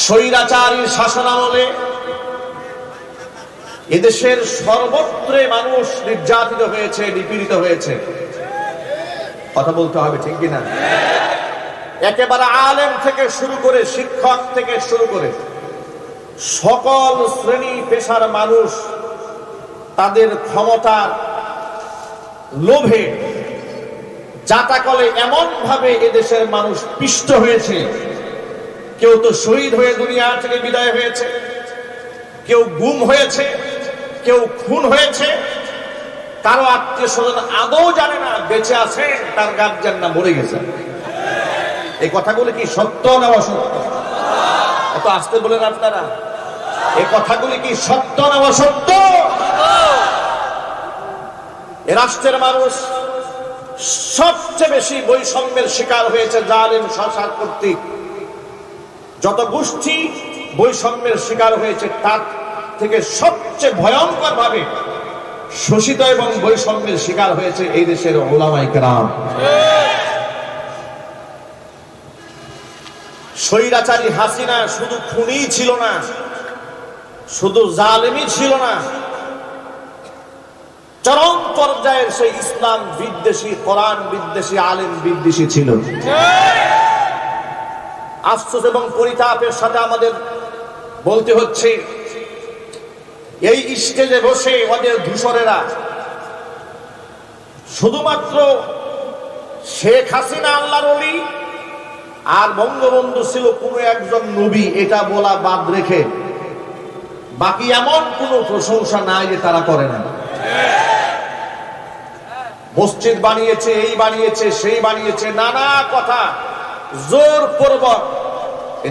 স্বৈরাচারী শাসনামলে এদেশের সর্বত্রে মানুষ নির্যাতিত হয়েছে, নিপীড়িত হয়েছে। কথা বলতে হবে, ঠিক কিনা? একেবারে আলেম থেকে শুরু করে, শিক্ষক থেকে শুরু করে সকল শ্রেণী পেশার মানুষ তাদের ক্ষমতার লোভে জাতাকলে এমন ভাবে এদেশের মানুষ পিষ্ট হয়েছে। কেউ তো শহীদ হয়ে দুনিয়া থেকে বিদায় হয়েছে, কেউ গুম হয়েছে, কেউ খুন হয়েছে, কারো আত্মীয় স্বজন আদৌ জানে না বেঁচে আছে, তার গার্জিয়ান না মরে গেছে। এই কথাগুলি কি সত্য না অসত্য? এত আসতে বলেন আপনারা। এই কথাগুলি কি সত্য না অসত্য? এ রাষ্ট্রের মানুষ সবচেয়ে বেশি বৈষম্যের শিকার হয়েছে জালেম শাসক কর্তৃক। যত গোষ্ঠী বৈষম্যের শিকার হয়েছে তার থেকে সবচেয়ে ভয়ঙ্কর ভাবে শোষিত এবং বৈষম্যের শিকার হয়েছে এই দেশের উলামায়ে কেরাম। স্বৈরাচারী হাসিনা শুধু খুনি ছিল না, শুধু জালেমই ছিল না, চরম পর্যায়ের সেই ইসলাম বিদ্বেষী, কোরআন বিদ্বেষী, আলেম বিদ্বেষী ছিল। আফসোস এবং পরিতাপের সাথে আমাদের বলতে হচ্ছে, এই স্টেজে বসে ওদের ধূসরেরা শুধুমাত্র শেখ হাসিনা আল্লাহর ওলি আর বঙ্গবন্ধু ছিল কোন একজন নবী, এটা বলা বাদ রেখে বাকি এমন কোন প্রশংসা নাই যে তারা করে না। মসজিদ বানিয়েছে, এই বানিয়েছে, সেই বানিয়েছে, নানা কথা জোরপূর্বক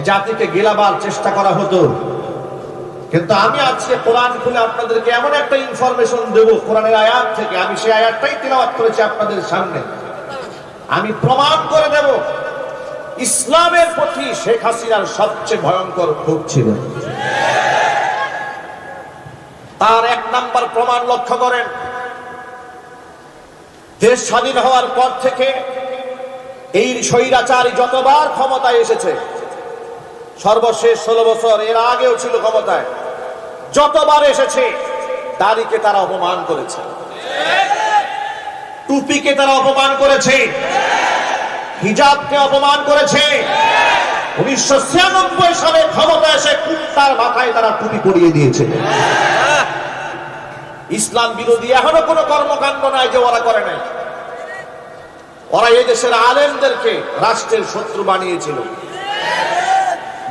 জাতিকে গেলাবার চেষ্টা করা হতো। কিন্তু আমি আজকে কোরআন খুলে আপনাদেরকে এমন একটা ইনফরমেশন দেব কোরআনের আয়াত থেকে, আমি সেই আয়াতটাই তিলাওয়াত করেছি আপনাদের সামনে। আমি প্রমাণ করে দেব ইসলামের প্রতি শেখ হাসিনার সবচেয়ে ভয়ঙ্কর ক্ষোভ ছিল। তার এক নাম্বার প্রমাণ লক্ষ্য করেন, দেশ স্বাধীন হওয়ার পর থেকে এই স্বৈরাচারী যতবার ক্ষমতায় এসেছে, সর্বশেষ 16 বছর, এর আগেও ছিল ক্ষমতায়, যতবার এসেছে দাড়িকে তারা অপমান করেছে, টুপিকে তারা অপমান করেছে, হিজাবকে অপমান করেছে। 1996 সালে ক্ষমতা এসে কুত্তার মাথায় তারা টুপি পরিয়ে দিয়েছে। ইসলাম বিরোধী এখনো কোনো কর্মকাণ্ড নাই যে ওরা করে নাই। ওরা এই দেশের আলেমদেরকে রাষ্ট্রের শত্রু বানিয়েছিল।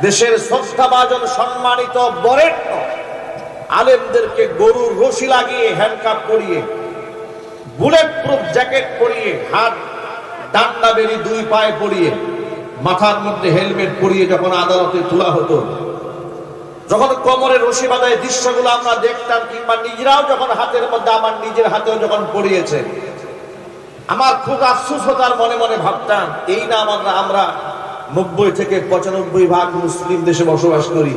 দেশের শ্রদ্ধাভাজন সম্মানিত বরেণ্য আলেমদেরকে গরুর রশি লাগিয়ে, হ্যান্ডকাপ পরিয়ে, বুলেট প্রুফ জ্যাকেট পরিয়ে, হাত ডান্ডা বেরি 2 পায়ে পরিয়ে, মাথার মধ্যে হেলমেট পরিয়ে যখন আদালতে তোলা হতো, যখন কোমরে রশি বাঁধায় দৃশ্যগুলো আমরা দেখতাম, কিংবা নিজেরাও যখন হাতের মধ্যে, আমার নিজের হাতেও যখন পড়িয়েছে, আমার খুব আফসোস হতো। আর মনে মনে ভাবতাম, এই না আমরা 90 থেকে 95% মুসলিম দেশে বসবাস করি।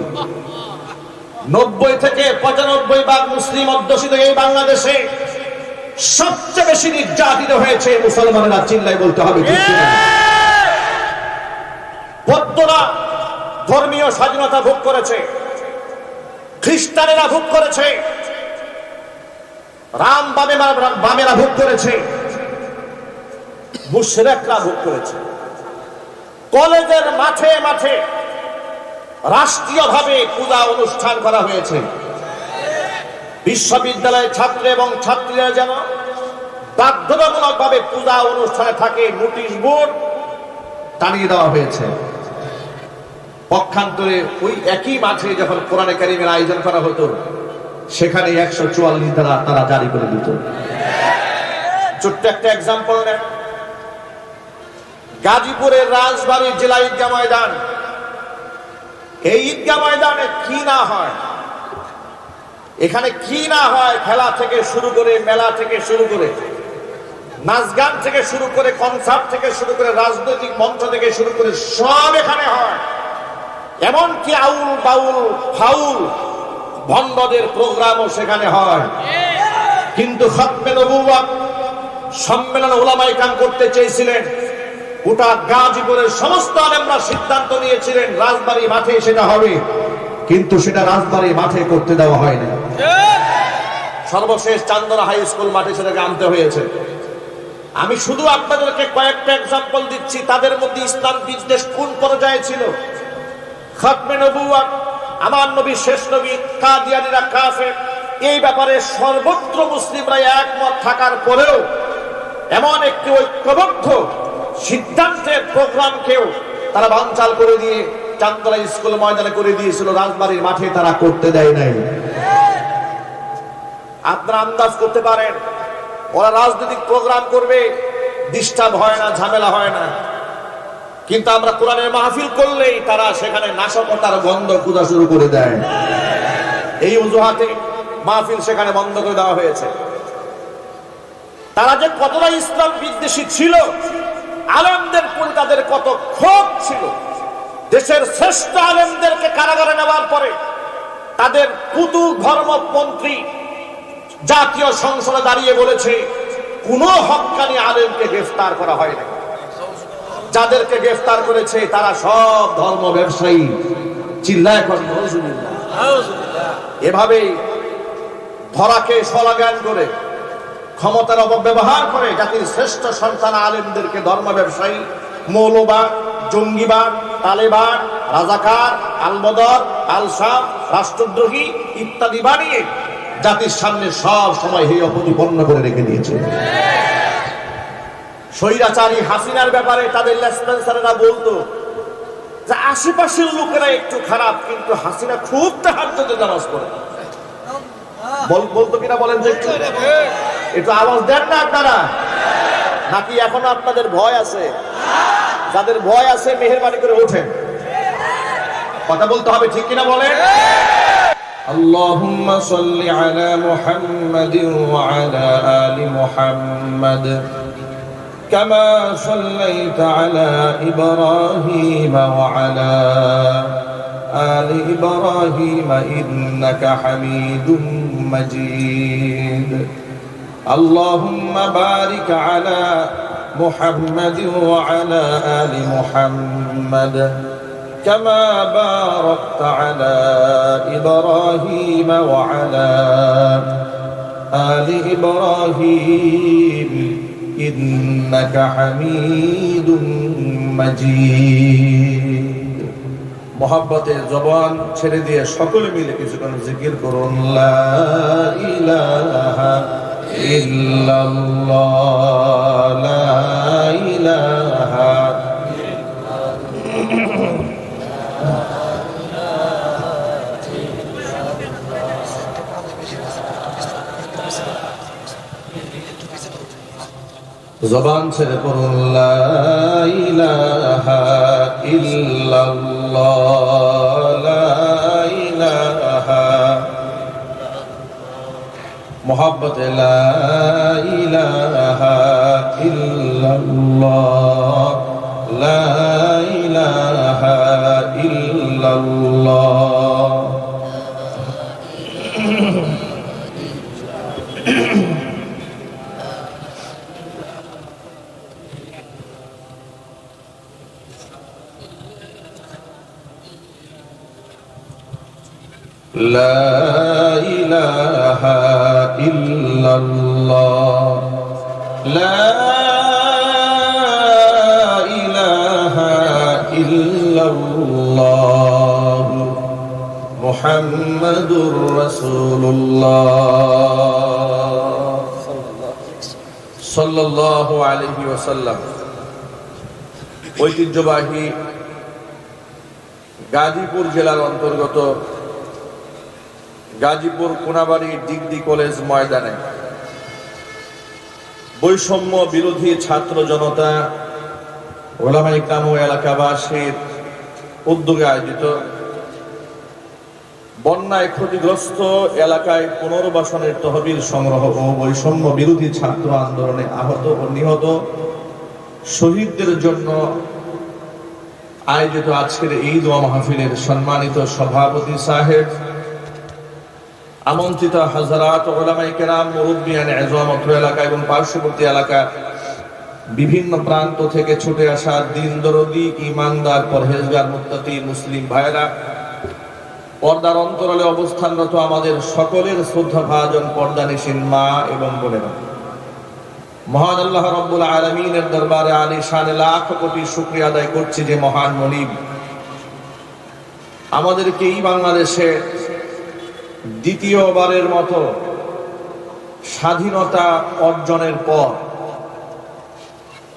90 থেকে 95% মুসলিম অধ্যুষিত এই বাংলাদেশে সবচেয়ে বেশি নির্যাতিত হয়েছে মুসলমানেরা, চিল্লায় বলতে হবে। বৌদ্ধরা ধর্মীয় স্বাধীনতা ভোগ করেছে, খ্রিস্টানেরা ভোগ করেছে, বামেরা ভোগ করেছে, মুশরিকরা ভোগ করেছে। কলেজের মাঠে মাঠে রাষ্ট্রীয়ভাবে পূজা অনুষ্ঠান করা হয়েছে। বিশ্ববিদ্যালয়ের ছাত্র এবং ছাত্রীরা যেন বাধ্যতামূলকভাবে পূজা অনুষ্ঠানে থাকে, নোটিশ বোর্ড টানিয়ে দেওয়া হয়েছে। পক্ষান্তরে ওই একই মাঠে যখন কোরআনে কারীমের আয়োজন করা হতো, সেখানে 144 ধারা তারা জারি করে দিত। ছোট্ট একটা এক্সাম্পল নেন, গাজীপুরের রাজবাড়ী জেলা ঈদগাহ ময়দান, এই ঈদগাহ ময়দানে কি না হয়, এখানে কি না হয়, খেলা থেকে শুরু করে, মেলা থেকে শুরু করে, নাচ গান থেকে শুরু করে, কনসার্ট থেকে শুরু করে, রাজনৈতিক মঞ্চ থেকে শুরু করে সব এখানে হয়। এমনকি আউল বাউল ফাউল ভণ্ডদের প্রোগ্রামও সেখানে হয়। কিন্তু খতমে নবুওয়াত সম্মেলন উলামায়ে কেরাম করতে চেয়েছিলেন, গোটা গাজীপুরের সমস্ত আলেমরা সিদ্ধান্ত নিয়েছিলেন রাজবাড়ী মাঠে সেটা হবে, কিন্তু সেটা রাজবাড়ী মাঠে করতে দেওয়া হয়নি। সর্বশেষ চান্দনা হাই স্কুল মাঠে সেটাকে আনতে হয়েছে। আমি শুধু আপনাদেরকে কয়েকটা এক্সাম্পল দিচ্ছি, তাদের মধ্যে ইসলাম বিদ্বেষ কোন পর্যায়ে ছিল। খাতমে নবুয়ত, আমার নবী শেষ নবী, কাদিয়ানীরা কাফের, এই ব্যাপারে সর্বত্র মুসলিমরা একমত থাকার পরেও এমন একটি ঐক্যবদ্ধ সিদ্ধান্তের প্রোগ্রামকেও তারা বানচাল করে দিয়ে চান্দনা স্কুল ময়দানে করে দিয়েছিল, রাজবাড়ির মাঠে তারা করতে দেয় নাই। আপনারা আন্দাজ করতে পারেন ওরা রাজনৈতিক প্রোগ্রাম করবে, ডিস্টার্ব হয় না, ঝামেলা হয় না, কিন্তু আমরা কোরআনের মাহফিল করলেই তারা সেখানে নাশকতার গন্ধ খোঁজা শুরু করে দেয়। এই অজুহাতে মাহফিল সেখানে বন্ধ করে দেওয়া হয়েছে। তারা যে কতটা ইসলাম বিদ্বেষী ছিল, আলেমদের প্রতি তাদের কত ক্ষোভ ছিল। দেশের শ্রেষ্ঠ আলেমদেরকে কারাগারে নেওয়ার পরে তাদের পুতু ধর্মমন্ত্রী জাতীয় সংসদে দাঁড়িয়ে বলেছে কোন হক্কানি আলেমকে গ্রেফতার করা হয়নি, যাদেরকে গ্রেফতার করেছে তারা সব ধর্ম ব্যবসায়ী। চিল্লায় এখন এভাবে ধরাকে স্বলাগান করে ক্ষমতার অপব্যবহার করে জাতির শ্রেষ্ঠ সন্তান আলেমদেরকে ধর্ম ব্যবসায়ী, মৌলবাদ, জঙ্গিবাদ, তালেবান, রাজাকার, আলবদর, আলসাম, রাষ্ট্রদ্রোহী ইত্যাদি বানিয়ে জাতির সামনে সব সময় হেয় প্রতিপন্ন করে রেখে দিয়েছে। স্বৈরাচারী হাসিনার ব্যাপারে তাদের লেসপেন্সারেরা বলতো যে আশেপাশের লোকেরা একটু খারাপ, কিন্তু হাসিনা খুব তাহাজ্জুদে নামাজ পড়ে। বলতো কিনা বলেন, একটু আওয়াজ দেন না আপনারা, নাকি এখনো আপনাদের ভয় আছে? যাদের ভয় আছে মেহেরবানি করে ওঠেন, কথা বলতে হবে, ঠিক কিনা বলেন? اللهم صل على محمد وعلى آل محمد كما صليت على إبراهيم وعلى آل إبراهيم إنك حميد مجيد اللهم بارك على محمد وعلى آل محمد كما باركت على إبراهيم وعلى آل إبراهيم إنك حميد مجيد محبته জবান ছেড়ে দিয়ে সকলে মিলে কিছুক্ষণ জিকির করুন, লা ইলাহা ইল্লাল্লাহ, লা ইলাহা জবান ছেড়ে পড়ুন, লা ইলাহা ইল্লাল্লাহ, লা ইলাহা মুহাব্বতে লা ইলাহা ইল্লাল্লাহ, লা ইলাহা ইল্লাল্লাহ। لا إله إلا الله لا إله إلا الله محمد رسول الله صلى الله عليه وسلم। ঐতিহ্যবাহী গাজীপুর জেলার অন্তর্গত গাজীপুর কোনাবাড়ি ডিগ্রি কলেজ ময়দানে বৈষম্য বিরোধী ছাত্র জনতা, ওলামায়ে কেরাম ও এলাকাবাসীর উদ্যোগে আয়োজিত বন্যায় ক্ষতিগ্রস্ত এলাকায় পুনর্বাসনের তহবিল সংগ্রহ ও বৈষম্য বিরোধী ছাত্র আন্দোলনে আহত ও নিহত শহীদদের জন্য আয়োজিত আজকের এই দোয়া মাহফিলের সম্মানিত সভাপতি সাহেব, আমন্ত্রিত হাজারাত ওলামায়ে কেরাম, মুরব্বিয়ান এযাম অত্র এলাকা এবং পার্শ্ববর্তী এলাকা বিভিন্ন প্রান্ত থেকে ছুটে আসা দিন দরদি ইমানদার পরহেজগার মুত্তাকি মুসলিম ভাইরা, পর্দার অন্তরালে অবস্থানরত আমাদের সকলের শ্রদ্ধাভাজন পর্দানিশীল মা এবং বোনেরা, মহান আল্লাহ রাব্বুল আলামিনের দরবারে আলিশানে লাখ কোটি শুকরিয়া আদায় করছি যে মহান মনিব আমাদেরকে এই বাংলাদেশে দ্বিতীয়বারের মতো স্বাধীনতা অর্জনের পর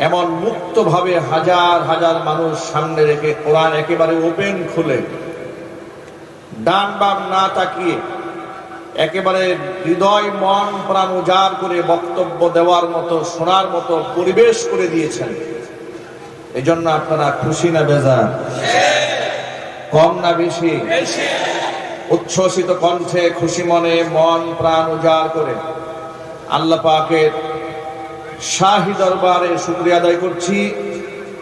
এমন মুক্তভাবে হাজার হাজার মানুষ সামনে রেখে কোরআন একেবারে ওপেন খুলে ডান বাম না তাকিয়ে একেবারে হৃদয় মন প্রাণ উজাড় করে বক্তব্য দেওয়ার মতো শোনার মতো পরিবেশ করে দিয়েছেন। এই জন্য আপনারা খুশি না বেজার, কম না বেশি? উচ্ছ্বসিত কণ্ঠে খুশি মনে মন প্রাণ উজাড় করে আল্লাহ পাকের শাহী দরবারে শুকরিয়া আদায় করছি।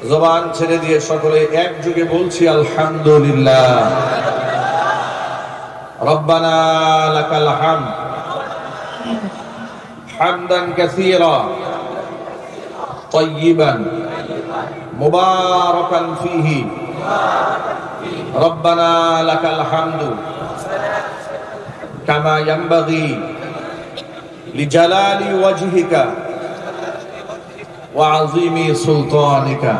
জবান ছেড়ে দিয়ে সকলে একযোগে বলছি আলহামদুলিল্লাহ। রব্বানা লাকাল হামদ হামদান কাসীরা তাইয়িবান মুবারাকান ফীহি রব্বানা লাকাল হামদু কামা ইয়ানবাগী লিজালালি ওয়াজহিকা ওয়া আযীমি সুলতানিকা।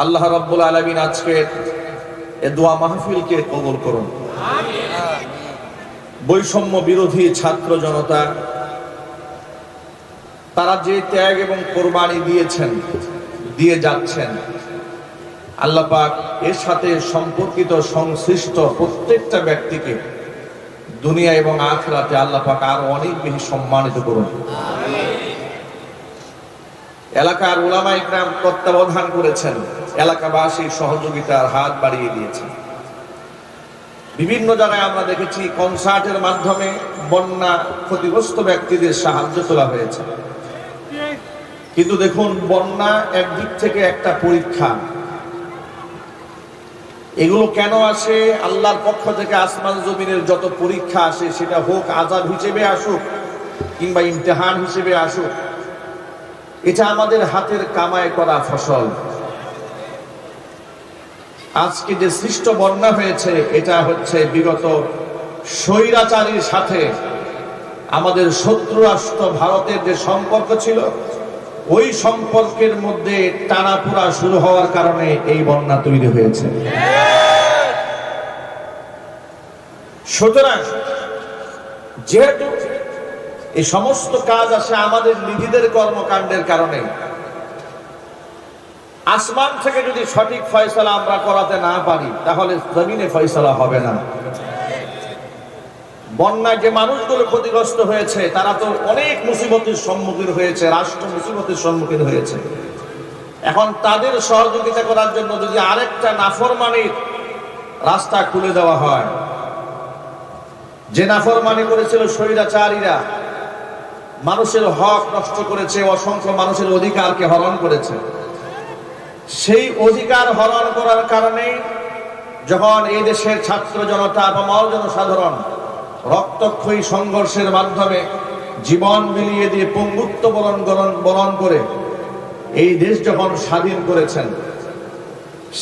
আল্লাহ রাব্বুল আলামিন আজকে এই দোয়া মাহফিলকে কবুল করুন। বৈষম্য বিরোধী ছাত্র জনতা তারা যে ত্যাগ এবং কোরবানি দিয়েছেন, দিয়ে যাচ্ছেন, আল্লাহ পাক এর সাথে সম্পর্কিত সংশ্লিষ্ট প্রত্যেকটা ব্যক্তিকে দুনিয়া এবং আখিরাতে আল্লাহ পাক আরো অনেক বেশি সম্মানিত করুন। এলাকার উলামা ইকরাম তত্ত্বাবধান করেছেন, এলাকাবাসী সহযোগিতার হাত বাড়িয়ে দিয়েছেন। বিভিন্ন জায়গায় আমরা দেখেছি কনসার্টের মাধ্যমে বন্যা ক্ষতিগ্রস্ত ব্যক্তিদের সাহায্য তোলা হয়েছে। কিন্তু দেখুন, বন্যা একদিক থেকে একটা পরীক্ষা। এগুলো কেন আসে? আল্লাহর পক্ষ থেকে আসমান জমিনের যত পরীক্ষা আসে, সেটা হোক আযাব হিসেবে আসুক কিংবা ইমতিহান হিসেবে আসুক, এটা আমাদের হাতের কামাই করা ফসল। আজকে যে সৃষ্ট বন্যা হয়েছে, এটা হচ্ছে বিগত স্বৈরাচারীর সাথে আমাদের শত্রু রাষ্ট্র ভারতের যে সম্পর্ক ছিল, ওই সম্পর্কের মধ্যে টানাপোড়া শুরু হওয়ার কারণে এই বন্যা তৈরি হয়েছে। সুতরাং যেহেতু এই সমস্ত কাজ আসে আমাদের নিজেদের কর্মকাণ্ডের কারণে, আসমান থেকে যদি সঠিক ফয়সালা আমরা করাতে না পারি, তাহলে জমিনে ফয়সালা হবে না। বন্যায় যে মানুষগুলো ক্ষতিগ্রস্ত হয়েছে, তারা তো অনেক মুসিবতের সম্মুখীন হয়েছে, রাষ্ট্র মুসিবতের সম্মুখীন হয়েছে। এখন তাদের সহযোগিতা করার জন্য যদি আরেকটা নাফরমানির রাস্তা খুলে দেওয়া হয়, যে নাফরমানি করেছিল স্বৈরাচারীরা, মানুষের হক নষ্ট করেছে, অসংখ্য মানুষের অধিকারকে হরণ করেছে, সেই অধিকার হরণ করার কারণে যখন এই দেশের ছাত্র জনতা বা জনসাধারণ রক্তক্ষয়ী সংঘর্ষের মাধ্যমে জীবন বিলিয়ে দিয়ে পঙ্গুত্ব বরণ করে এই দেশ যখন স্বাধীন করেছেন,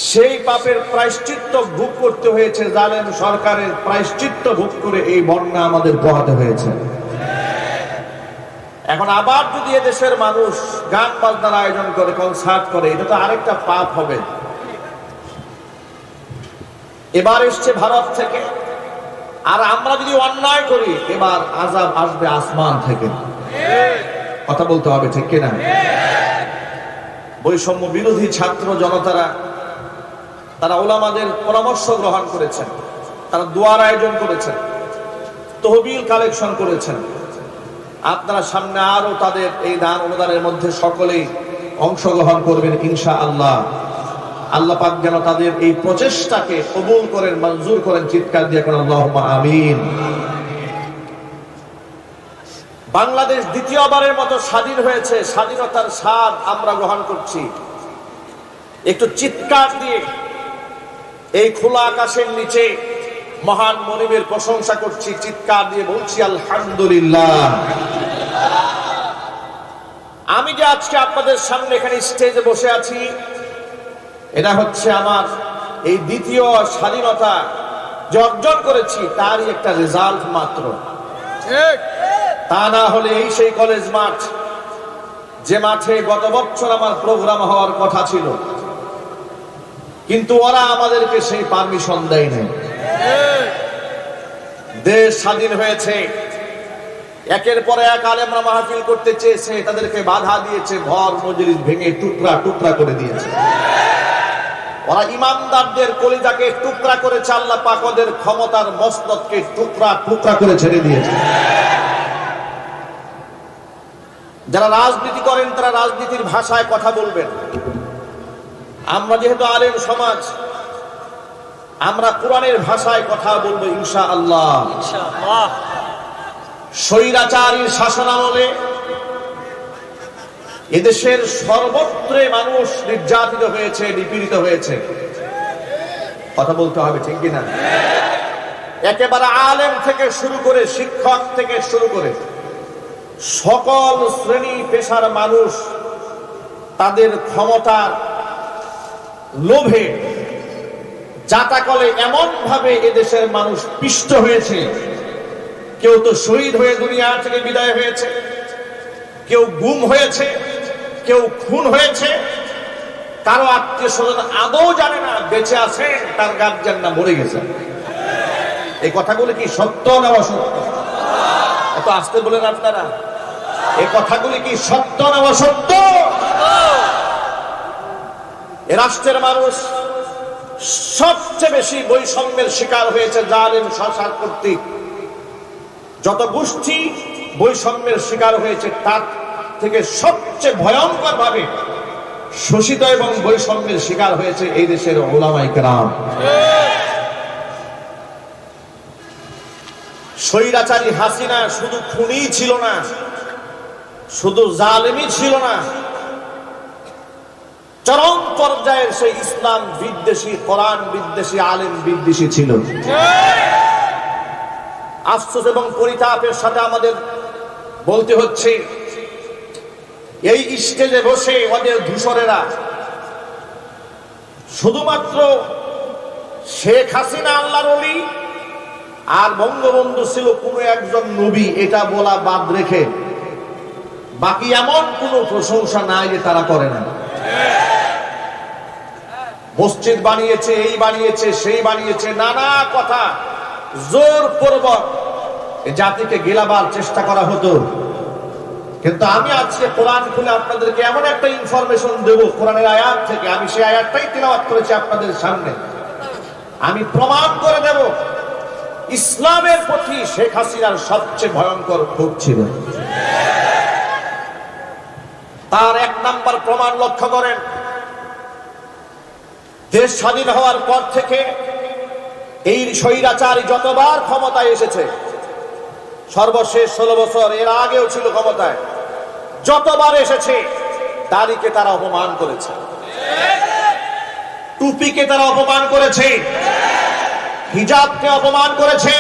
সেই পাপের প্রায়শ্চিত্ত ভোগ করতে হয়েছে। জালেম সরকারের প্রায়শ্চিত্ত ভোগ করে এই বন্যা আমাদের পোহাতে হয়েছে। এখন আবার যদি এদেশের মানুষ গান বাজনার আয়োজন করে, কনসার্ট করে, এটা তো আরেকটা পাপ হবে। এবার এসছে ভারত থেকে, আর আমরা যদি অন্যায় করি, এবার আযাব আসবে আসমান থেকে। কথা বলতে হবে, ঠিক কিনা? বৈষম্য বিরোধী ছাত্র জনতারা তারা উলামাদের পরামর্শ গ্রহণ করেছেন, তারা দোয়ার আয়োজন করেছেন, তহবিল কালেকশন করেছেন। আপনারা সামনে আরো তাদের এই দান অনুদানের মধ্যে সকলেই অংশগ্রহণ করবেন ইনশাআল্লাহ। আল্লাহ পাক যেন তাদের এই প্রচেষ্টাকে কবুল করেন, মঞ্জুর করেন। চিৎকার দিয়ে করেন আল্লাহুম্মা আমিন। বাংলাদেশ দ্বিতীয়বারের মতো স্বাধীন হয়েছে, স্বাধীনতার স্বাদ আমরা গ্রহণ করছি। একটু চিৎকার দিয়ে এই খোলা আকাশের নিচে মহান মনিবের প্রশংসা করছি, চিৎকার দিয়ে বলছি আলহামদুলিল্লাহ। আমি যে আজকে আপনাদের সামনে এখানে স্টেজে বসে আছি, এটা হচ্ছে আমার এই দ্বিতীয় স্বাধীনতা যে অর্জন করেছি তারই একটা রেজাল্ট মাত্র। তা না হলে এই সেই কলেজ মাঠ, যে মাঠে গত বছর আমার প্রোগ্রাম হওয়ার কথা ছিল, কিন্তু ওরা আমাদেরকে সেই পারমিশন দেয়নি। দেশ স্বাধীন হয়েছে, একের পর এক আলেমরা মাহফিল করতে চেয়েছে, তাদেরকে বাধা দিয়েছে, ঘর মজলিস ভেঙে টুকরা টুকরা করে দিয়েছে। ওরা ইমানদারদের কলিজাকে টুকরা করেছে, আল্লাহ পাক ওদের ক্ষমতার মসনদকে টুকরা টুকরা করে ছেড়ে দিয়েছে। যারা রাজনীতি করেন তারা রাজনীতির ভাষায় কথা বলবেন। আমরা যেহেতু আলেম সমাজ, আমরা কোরআনের ভাষায় কথা বলবো ইনশাআল্লাহ। স্বৈরাচারী শাসনামলে এদেশের সর্বত্রে মানুষ নির্যাতিত হয়েছে, নিপীড়িত হয়েছে। কথা বলতে হবে, ঠিক কিনা? একেবারে আলেম থেকে শুরু করে, শিক্ষক থেকে শুরু করে সকল শ্রেণী পেশার মানুষ তাদের ক্ষমতার লোভে জাতাকলে এমন ভাবে এদেশের মানুষ পিষ্ট হয়েছে। কেউ তো শহীদ হয়ে দুনিয়া থেকে বিদায় হয়েছে, কেউ গুম হয়েছে, কেউ খুন হয়েছে, কারো আত্মীয় স্বজন আদৌ জানে না বেঁচে আছে, তার গার্জিয়ান না মরে গেছে। এই কথাগুলো কি সত্য না অসত্য? এত আসতে বলেন আপনারা। এই কথাগুলি কি সত্য না অসত্য? এ রাষ্ট্রের মানুষ সবচেয়ে বেশি বৈষম্যের শিকার হয়েছে জালেম শাসক কর্তৃক। যত গোষ্ঠী বৈষম্যের শিকার হয়েছে, তার থেকে সবচেয়ে ভয়ঙ্কর ভাবে শোষিত এবং বৈষম্যের শিকার হয়েছে এই দেশের উলামায়ে কেরাম। স্বৈরাচারী হাসিনা শুধু খুনি ছিল না, শুধু জালেমই ছিল না, চরম পর্যায়ের সেই ইসলাম বিদ্বেষী, কোরআন বিদ্বেষী, আলেম বিদ্বেষী ছিল। আফসোস এবং পরিতাপের সাথে আমাদের বলতে হচ্ছে, এই স্টেজে বসে ওদের ধূসরেরা শুধুমাত্র শেখ হাসিনা আল্লাহর ওলি আর বঙ্গবন্ধু ছিল কোন একজন নবী, এটা বলা বাদ রেখে বাকি এমন কোন প্রশংসা নাই যে তারা করে না। মসজিদ বানিয়েছে, এই বানিয়েছে, সেই বানিয়েছে, নানা কথা জোরপূর্বক জাতিকে গেলাবার চেষ্টা করা হতো। কিন্তু আমি আজকে কোরআন খুলে আপনাদেরকে এমন একটা ইনফরমেশন দেব কোরআনের আয়াত থেকে, আমি সেই আয়াতটাই তিলাওয়াত করেছি আপনাদের সামনে। আমি প্রমাণ করে দেব ইসলামের প্রতি শেখ হাসিনার সবচেয়ে ভয়ঙ্কর ক্ষোভ ছিল। তার এক নাম্বার প্রমাণ লক্ষ্য করেন, দেশ স্বাধীন হওয়ার পর থেকে এই স্বৈরাচারী যতবার ক্ষমতায় এসেছে, সর্বশেষ 16 বছর, এর আগেও ছিল ক্ষমতায়, যতবার এসেছে দাড়িকে তারা অপমান করেছে, টুপিকে তারা অপমান করেছে, হিজাবকে অপমান করেছে।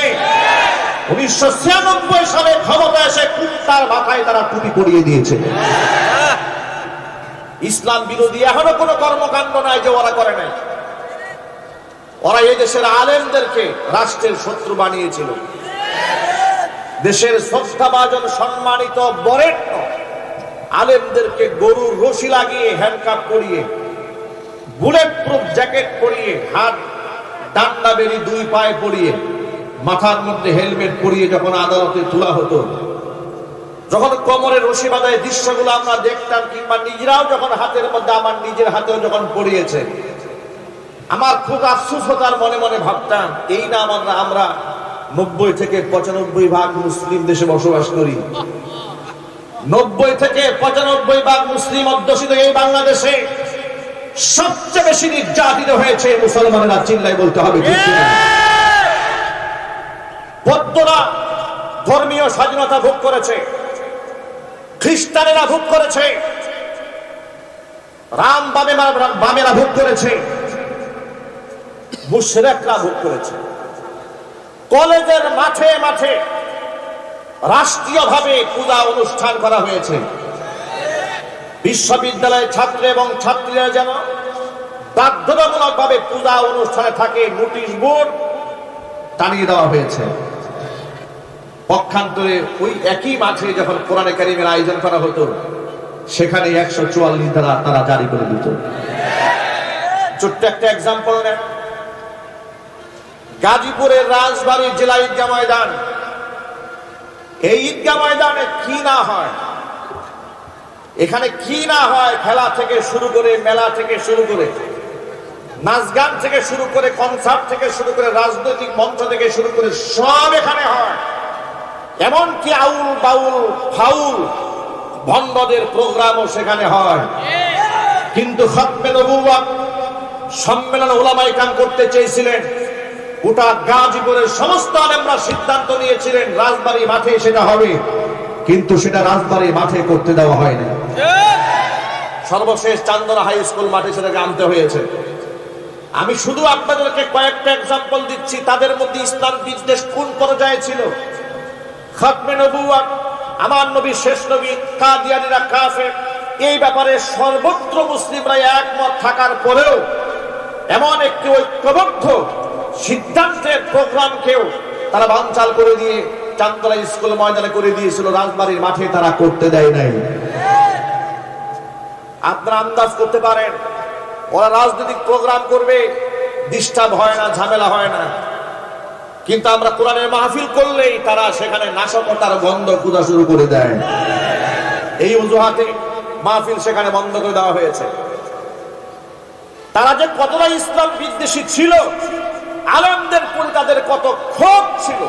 1996 সালে ক্ষমতা এসে কুত্তার মাথায় তারা টুপি পরিয়ে দিয়েছে। ইসলাম বিরোধী এখনো কোনো কর্মকাণ্ড নাই যে ওরা করে নাই। ওরা এই দেশের আলেমদেরকে রাষ্ট্রের শত্রু বানিয়েছিল। দেশের শ্রদ্ধাভাজন সম্মানিত বরেণ্য আলেমদেরকে গরুর রশি লাগিয়ে, হ্যান্ডকাপ পরিয়ে, বুলেট প্রুফ জ্যাকেট পরিয়ে, হাত ডান্ডা বেরি 2 পায়ে পরিয়ে, মাথার মধ্যে হেলমেট পরিয়ে যখন আদালতে তোলা হতো, যখন কোমরে রশি বাঁধায় দৃশ্যগুলো আমরা দেখতাম, কিংবা নিজেরাও যখন হাতের মধ্যে, আমার নিজের হাতেও যখন পড়িয়েছে, আমার খুব আফসোস হতো। আর মনে মনে ভাবতাম, এই না আমরা 90 থেকে 95 ভাগ মুসলিম দেশে বসবাস করি। 90 থেকে 95 ভাগ মুসলিম অধ্যুষিত এই বাংলাদেশে সবচেয়ে বেশি নির্যাতিত হয়েছে মুসলমানেরা। চিল্লাই বলতে হবে, ঠিক কিনা? বৌদ্ধরা ধর্মীয় স্বাধীনতা ভোগ করেছে, খ্রিস্টানেরা ভোগ করেছে, রাম বামেরা ভোগ করেছে, মুশরিকরা ভোগ করেছে। কলেজের মাঠে মাঠে রাষ্ট্রীয়ভাবে পূজা অনুষ্ঠান করা হয়েছে। বিশ্ববিদ্যালয়ের ছাত্র এবং ছাত্রীরা যেন বাধ্যতামূলক ভাবে পূজা অনুষ্ঠানে থাকে, নোটিশ বোর্ড টানিয়ে দেওয়া হয়েছে। পক্ষান্তরে ওই একই মাঠে যখন কোরআনে কারিমের আয়োজন করা হতো, সেখানে 144 ধারা তারা জারি করে দিত। ছোট্ট একটা এক্সাম্পল নেন, গাজীপুরের রাজবাড়ী জেলা ঈদগাহ ময়দান, এই ঈদগাহ ময়দানে কি না হয়, এখানে কি না হয়, খেলা থেকে শুরু করে, মেলা থেকে শুরু করে, নাচ গান থেকে শুরু করে, কনসার্ট থেকে শুরু করে, রাজনৈতিক মঞ্চ থেকে শুরু করে সব এখানে হয়। এমনকি আউল বাউল ফাউল ভণ্ডদের প্রোগ্রামও সেখানে হয়। কিন্তু খতমে নবুওয়াত সম্মেলন উলামায়ে কেরাম করতে চেয়েছিলেন, গোটা গাজীপুরের সমস্ত আলেমরা সিদ্ধান্ত নিয়েছিলেন রাজবাড়ী মাঠে সেটা হবে, কিন্তু সেটা রাজবাড়ী মাঠে করতে দেওয়া হয়নি। সর্বশেষ চান্দনা হাই স্কুল মাঠে সেটাকে আনতে হয়েছে। আমি শুধু আপনাদেরকে কয়েকটা এক্সাম্পল দিচ্ছি, তাদের মধ্যে ইসলাম বিদ্বেষ কোন পর্যায়ে ছিল। খতমে নবুওয়াত, আমার নবী শেষ নবী, কাদিয়ানীরা কাফের, এই ব্যাপারে সর্বত্র মুসলিমরা একমত থাকার পরেও এমন একটি ঐক্যবদ্ধ সিদ্ধান্তের প্রোগ্রামকেও তারা বানচাল করে দিয়ে চান্দনা স্কুল ময়দানে করে দিয়েছিল, রাজবাড়ির মাঠে তারা করতে দেয় নাই। আপনারা আন্দাজ করতে পারেন ওরা রাজনৈতিক প্রোগ্রাম করবে, ডিস্টার্ব হয় না, ঝামেলা হয় না, কিন্তু আমরা কোরআনের মাহফিল করলেই তারা সেখানে নাশকতার গন্ধ খোঁজা শুরু করে দেয়। এই অজুহাতে মাহফিল সেখানে বন্ধ করে দেওয়া হয়েছে। তারা যে কতটা ইসলাম বিদ্বেষী ছিল, আলেমদের প্রতি তাদের কত ক্ষোভ ছিল।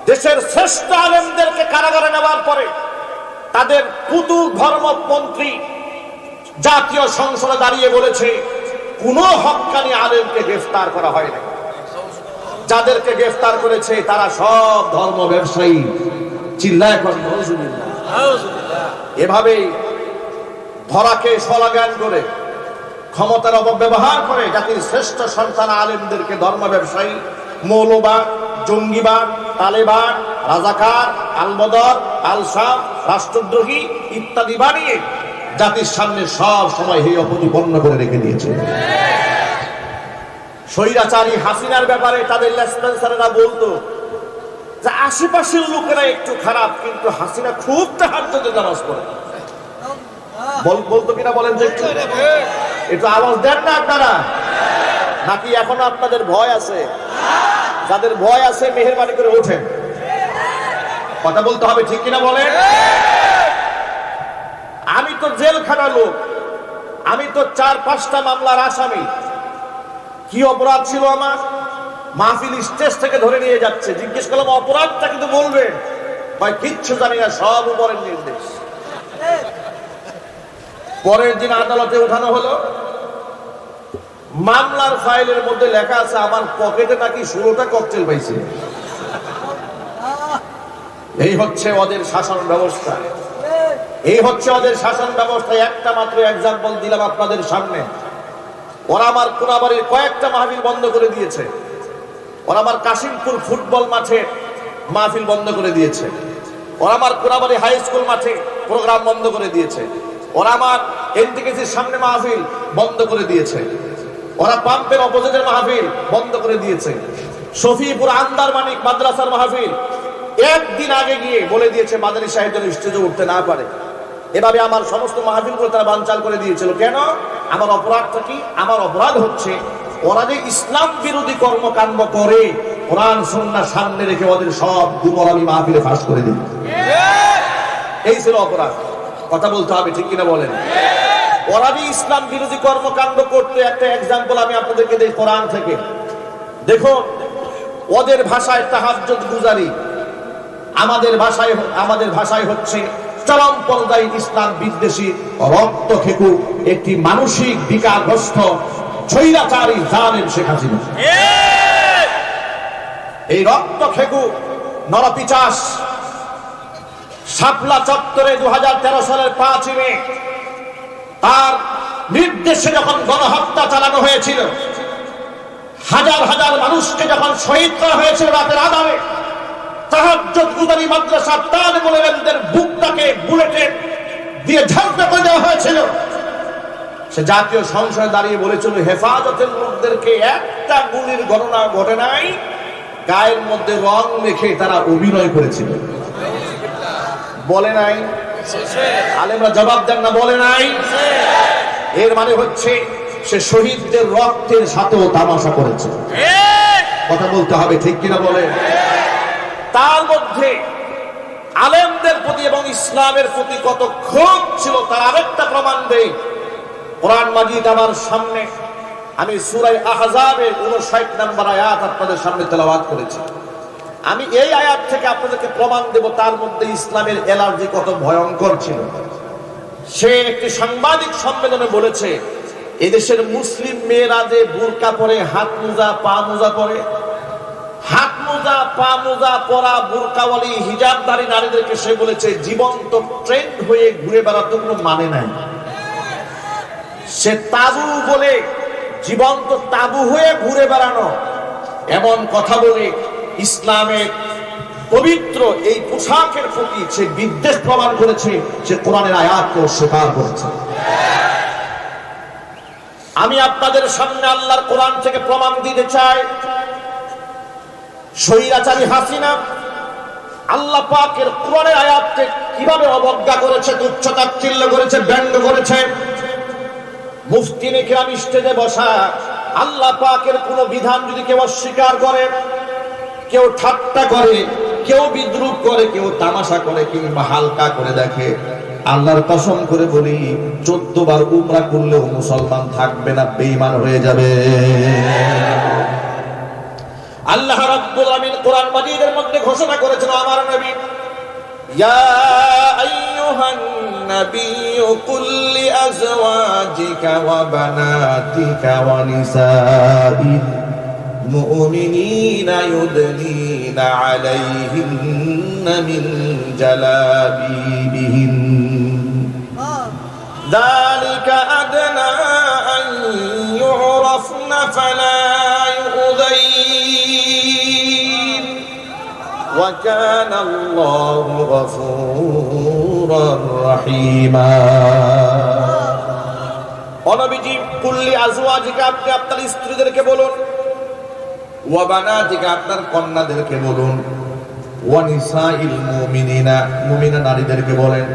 দেশের শ্রেষ্ঠ আলেমদেরকে কারাগারে নেওয়ার পরে তাদের পুতুল ধর্মমন্ত্রী জাতীয় সংসদে দাঁড়িয়ে বলেছে কোন হক্কানি আলেমকে গ্রেফতার করা হয়নি, যাদেরকে গ্রেফতার করেছে তারা সব ধর্ম ব্যবসায়ী। চিল্লায় এখন এভাবে ধরাকে স্বলাগান করে, ক্ষমতার অপব্যবহার করে জাতির শ্রেষ্ঠ সন্তান আলেমদেরকে ধর্ম ব্যবসায়ী, মৌলবাদ, জঙ্গিবাদ, তালেবান, রাজাকার, আলবদর, আলসাম, রাষ্ট্রদ্রোহী ইত্যাদি বানিয়ে জাতির সামনে সব সময় হেয় প্রতিপন্ন করে রেখে দিয়েছে। স্বৈরাচারী হাসিনার ব্যাপারে তাদের লেসপেন্সারেরা বলতো যে আশেপাশের লোকেরা একটু খারাপ, কিন্তু হাসিনা খুব তাহাজ্জুদে নামাজ পড়ে। বলতো কিনা বলেন, একটু আওয়াজ দেন না আপনারা, নাকি এখনো আপনাদের ভয় আছে? যাদের ভয় আছে মেহেরবানি করে ওঠেন, কথা বলতে হবে, ঠিক কিনা বলেন? আমি তো জেলখানা লোক, আমি তো 4-5টা মামলার আসামি। কি অপরাধ ছিল আমার? মাহফিল স্টেজ থেকে ধরে নিয়ে যাচ্ছে, জিজ্ঞেস করলাম অপরাধটা কিন্তু বলবেন, ভাই কিচ্ছু জানি না, সব উপরের নির্দেশ। পরের দিন আদালতে উঠানো হলো, মামলার ফাইলের মধ্যে লেখা আছে আমার পকেটে নাকি 16টা ককটেল পাইছে। এই হচ্ছে ওদের শাসন ব্যবস্থা, এই হচ্ছে ওদের শাসন ব্যবস্থা। একটা মাত্র এক্সাম্পল দিলাম আপনাদের সামনে। ওরা আমার কোনাবাড়ির কয়েকটা মাহফিল বন্ধ করে দিয়েছে, ওরা আমার কাশিমপুর ফুটবল মাঠে মাহফিল বন্ধ করে দিয়েছে, ওরা আমার কোনাবাড়ি হাই স্কুল মাঠে প্রোগ্রাম বন্ধ করে দিয়েছে, ওরা আমার এনটিকেসির সামনে মাহফিল বন্ধ করে দিয়েছে, ওরা পাম্পের অপোজিটের মাহফিল বন্ধ করে দিয়েছে, শফিপুর আন্দার মানিক মাদ্রাসার মাহফিল একদিন আগে গিয়ে বলে দিয়েছে মাদানী সাহেব যেন স্টেজে উঠতে না পারে। এভাবে আমার সমস্ত মাহফিলগুলো তারা বানচাল করে দিয়েছিল। কেন? আমার অপরাধটা কি? আমার অপরাধ হচ্ছে ওরা যে ইসলাম বিরোধী কর্মকাণ্ড করে কোরআন সুন্নাহ সামনে রেখে ওদের সব দুমর আমি মাহফিলে ফাঁস করে দিই। এই ছিল অপরাধ। কথা বলতে হবে, ঠিক কিনা বলেন? ওরা যে ইসলাম বিরোধী কর্মকাণ্ড করতে, একটা এক্সাম্পল আমি আপনাদেরকে দেই কোরআন থেকে। দেখো, ওদের ভাষায় তাহাজ্জুদ গুজারি, আমাদের ভাষায় হচ্ছে চরম পর্যায়ে ইসলাম বিদ্বেষী, রক্ত খেকু একটি মানসিক বিকারগ্রস্ত স্বৈরাচারী জালেম শেখ হাসিনা। এই রক্ত খেকু নরপিচাস শাপলা চত্বরে 2013 সালের 5 মে তার নির্দেশে যখন গণহত্যা চালানো হয়েছিল, হাজার হাজার মানুষকে যখন শহীদ করা হয়েছিল রাতের আধারে, তাহাজ্জুদ গুজারি মাদ্রাসার তালেবুল ইলমদের বুকটাকে বুলেটের দিয়ে ঝাড়পে করে দেওয়া হয়েছিল। সে জাতীয় সংসদে দাঁড়িয়ে বলেছিল হেফাজতের লোকদেরকে একটা গুলির গণনা ঘটে নাই, গায়ের মধ্যে রং মেখে তারা অভিনয় করেছিল। বলে নাই? আলেমরা জবাব দেন না, বলে নাই? এর মানে হচ্ছে সে শহীদদের রক্তের সাথেও তামাশা করেছে। কথা বলতে হবে, ঠিক কিনা বলে? তার মধ্যে আলেমদের প্রতি এবং ইসলামের প্রতি কত ক্ষোভ ছিল তার আরেকটা প্রমাণ দেই। কোরআন মাজিদ আমার সামনে, আমি সূরা আহজাবের 59 নম্বর আয়াত আপনাদের সামনে তেলাওয়াত করেছি। আমি এই আয়াত থেকে আপনাদেরকে প্রমাণ দেব তার মধ্যে ইসলামের এলার্জি কত ভয়ঙ্কর ছিল। সে একটি সাংবাদিক সম্মেলনে বলেছে এদেশের মুসলিম মেয়েরা যে বুরকা পরে, হাত মোজা পা মোজা পরে, হাত মোজা পা মোজা পরা বুরকাওয়ালি হিজাবধারী নারীদেরকে সে বলেছে জীবন্ত ট্রেন্ড হয়ে ঘুরে বেড়াতে কোনো মানে নাই। সে তাবু বলে জীবন্ত তাবু হয়ে ঘুরে বেড়ানো এমন কথা বলে ইসলামের পবিত্র এই পোশাকের প্রতি সে বিদ্বেষ প্রমাণ করেছে। সে কোরআনের আয়াতকে অস্বীকার করেছে। আমি আপনাদের সামনে আল্লাহর কোরআন থেকে প্রমাণ দিতে চাই স্বৈরাচারী হাসিনা আল্লাহ পাকের কোরআনের আয়াতকে কিভাবে অবজ্ঞা করেছে, তুচ্ছ-তাচ্ছিল্য করেছে, ব্যঙ্গ করেছে। মুফতিনে কেরাম স্টেজে বসা আল্লাহ পাকের কোন বিধান যদি কেউ অস্বীকার করে, কেউ ঠাট্টা করে, কেউ বিদ্রুপ করে, কেউ তামাশা করে, কিংবা হালকা করে দেখে, আল্লাহর কসম করে বলি 14 বার উমরা করলেও মুসলমান থাকবে না, বেঈমান হয়ে যাবে। আল্লাহ রাব্বুল আমিন কোরআন মাজিদের মধ্যে ঘোষণা করেছেন আমার নবী, ইয়া আইয়ুহান নাবিয়্যু কুল লিআজওয়াজিকা ওয়া বানাতিকা ওয়া নিসাইল মুমিনিনা ইউদনিনা আলাইহিন্না মিন জালাবিবিহিন যালিকা আদনা আন ইউরাফনা ফালা ইউযাইন ওয়া কানা আল্লাহু গফুরার রহিমা। ও নবীজি, কুল্লি আজওয়াজিকা, আপনি আপনার স্ত্রীদেরকে বলুন, ওয়া বানাতিকা, আপনার কন্যাদেরকে বলুন, ওয়া নিসাইল মুমিনিনা, মুমিনা নারীদেরকে বলেন,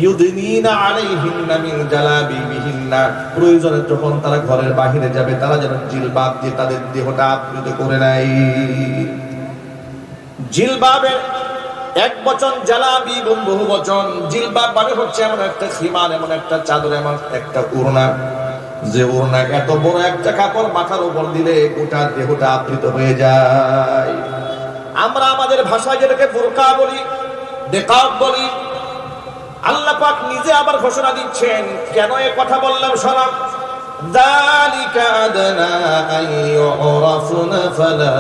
ইউদনিনা আলাইহিন্না মিন জালাবিবিহিন্না, প্রয়োজনে যখন তারা ঘরের বাহিরে যাবে তারা যেন জিলবাব দিয়ে তাদের দেহটা আবৃত করে নেয়। জিলবাবের এক বচন, জালাবিব বহু বচন। জিলবাব মানে হচ্ছে এমন একটা খিমার, এমন একটা চাদর, এমন একটা ওড়না, যে ওড়না এত বড় একটা কাপড় মাথার উপর দিলে গোটা দেহটা আবৃত হয়ে যায়। আমরা আমাদের ভাষায় যেটাকে বুরকা বলি, নেকাব বলি। আল্লাহ পাক নিজে আবার ঘোষণা দিচ্ছেন, কেন এ কথা বললাম শোনা, যালিকা আদনা আন ইউরাফনা ফালা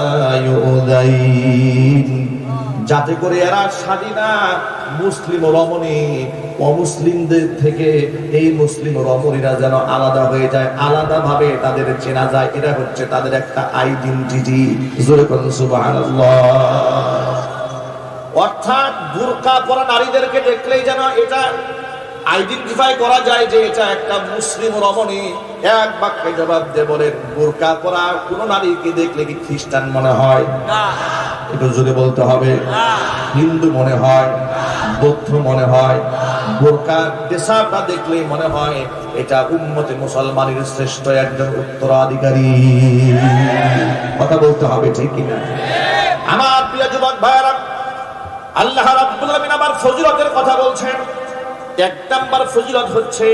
ইউযাইন, যাতে করে এরা স্বাধীনা মুসলিম রমণী অমুসলিমদের থেকে এই মুসলিম রমণীরা যেন আলাদা হয়ে যায়, আলাদা ভাবে তাদের চেনা যায়। এটা হচ্ছে তাদের একটা আইডেন্টিটি। জোরে বলুন সুবহানাল্লাহ। অর্থাৎ বুরকা পরা নারীদেরকে দেখলেই যেন এটা আইডেন্টিফাই করা যায় যে এটা একটা মুসলিম রমণী। এক বাক্যে জবাব দিয়ে বলেন, বুরকা পরা কোন নারীকে দেখলে কি খ্রিস্টান মনে হয়? একটু জোরে বলতে হবে। হিন্দু মনে হয়, বৌদ্ধ মনে হয়। বোরকা পেশাবটা দেখলেই মনে হয় এটা উম্মতে মুসলমানের শ্রেষ্ঠ একজন উত্তরাধিকারী। কথা বলতে হবে, ঠিক কিনা? আমার প্রিয় যুবক ভাইরা, আল্লাহ রাব্বুল আলামিন আবার ফজিলতের কথা বলছেন। 1 নাম্বার ফজিলত হচ্ছে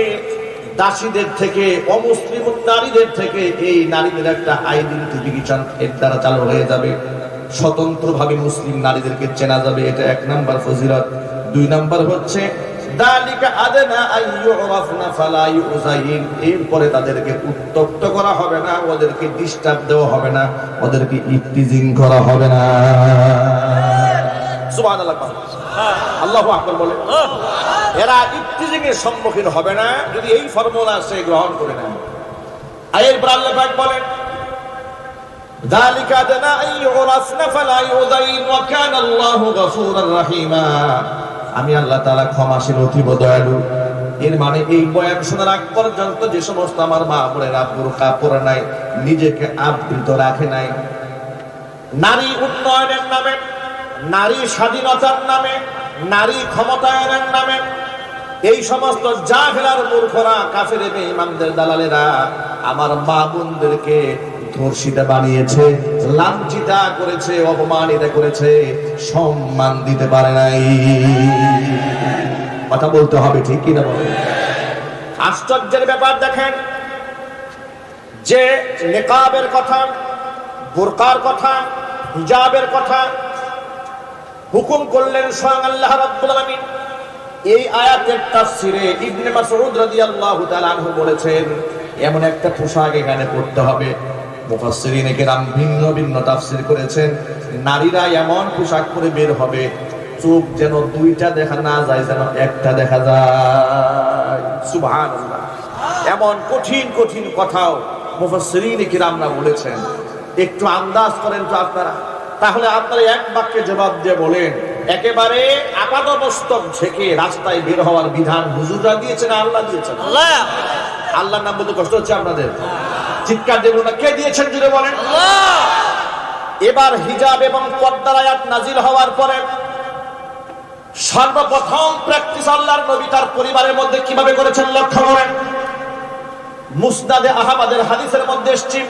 দাসীদের থেকে, অমুসলিম নারীদের থেকে এই নারীদের একটা আইডেন্টিফিকেশন এর দ্বারা চালু হয়ে যাবে। স্বতন্ত্রভাবে মুসলিম নারীদেরকে চেনা যাবে, এটা 1 নাম্বার ফজিলত। 2 নাম্বার হচ্ছে যালিকা আদনা আন ইউরাফনা ফালা ইউযাইন, এরপরে তাদেরকে উত্তক্ত করা হবে না, ওদেরকে ডিস্টার্ব দেওয়া হবে না, ওদেরকে ইফতিজিং করা হবে না। সুবহানাল্লাহ, আল্লাহু আকবার বলে। এরা ইফতিজিং এর সম্মুখীন হবে না যদি এই ফর্মুলা সে গ্রহণ করে নেয়। আয়ের পর আল্লাহ পাক বলেন, যালিকা আদনা আন ইউরাফনা ফালা ইউযাইন ওয়া কানা আল্লাহু গফুরার রহিমা। আমি আল্লাহ তাআলা ক্ষমাশীল অতীব দয়ালু। এর মানে এই বয়ান শোনার আগ পর্যন্ত যে সমস্ত আমার মা বোনেরা বুরকা পরে নাই, নিজেকে আবৃত রাখে নাই, নারী উন্নয়নের নামে, নারী স্বাধীনতার নামে, নারী ক্ষমতায়নের নামে এই সমস্ত জাহেলার মূর্খরা, কাফের বেঈমানদের দালালেরা আমার মা বোনদেরকে ধর্ষিতা বানিয়েছে, লাঞ্ছিতা করেছে, অপমানিত করেছে, সম্মান দিতে পারে নাই। কথা বলতে হবে, ঠিক কিনা বলেন? আশ্চর্যের ব্যাপার দেখেন, যে নিকাবের কথা, বুরকার কথা, হিজাবের কথা হুকুম করলেন স্বয়ং আল্লাহ রাব্বুল আলামিন। এই আয়াতের তাফসিরে ইবনে মাসউদ রাদিয়াল্লাহু তাআলা আনহু বলেছেন, এমন একটা পোশাক এখানে পড়তে হবে। মুফাসসিরিনে কেরাম ভিন্ন ভিন্ন তাফসির করেছেন, নারীরা এমন পোশাক পরে বের হবে চোখ যেন দুইটা দেখা না যায়, যেন একটা দেখা যায়। সুবহানাল্লাহ। এমন কঠিন কঠিন কথাও মুফাসসিরিনে কেরামরা বলেছেন। একটু আন্দাজ করেন তো আপনারা, তাহলে আপনারা এক বাক্যে জবাব দিয়ে বলেন, একেবারে আপাদমস্তক ঝেঁকে রাস্তায় বের হওয়ার বিধান হুজুররা দিয়েছেন, আল্লাহ দিয়েছেন? আল্লাহ। আল্লাহর নাম বলতে কষ্ট হচ্ছে আপনাদের? চিৎকার দেব না, কে দিয়েছেন জুড়ে বলেন? আল্লাহ। এবার হিজাব এবং পর্দার আয়াত নাজিল হওয়ার পরে সর্বপ্রথম প্র্যাকটিস আল্লাহর নবী তার পরিবারের মধ্যে কিভাবে করেছেন লক্ষ্য করেন। মুসনাদে আহমদের হাদিসের মধ্যে এসেছে,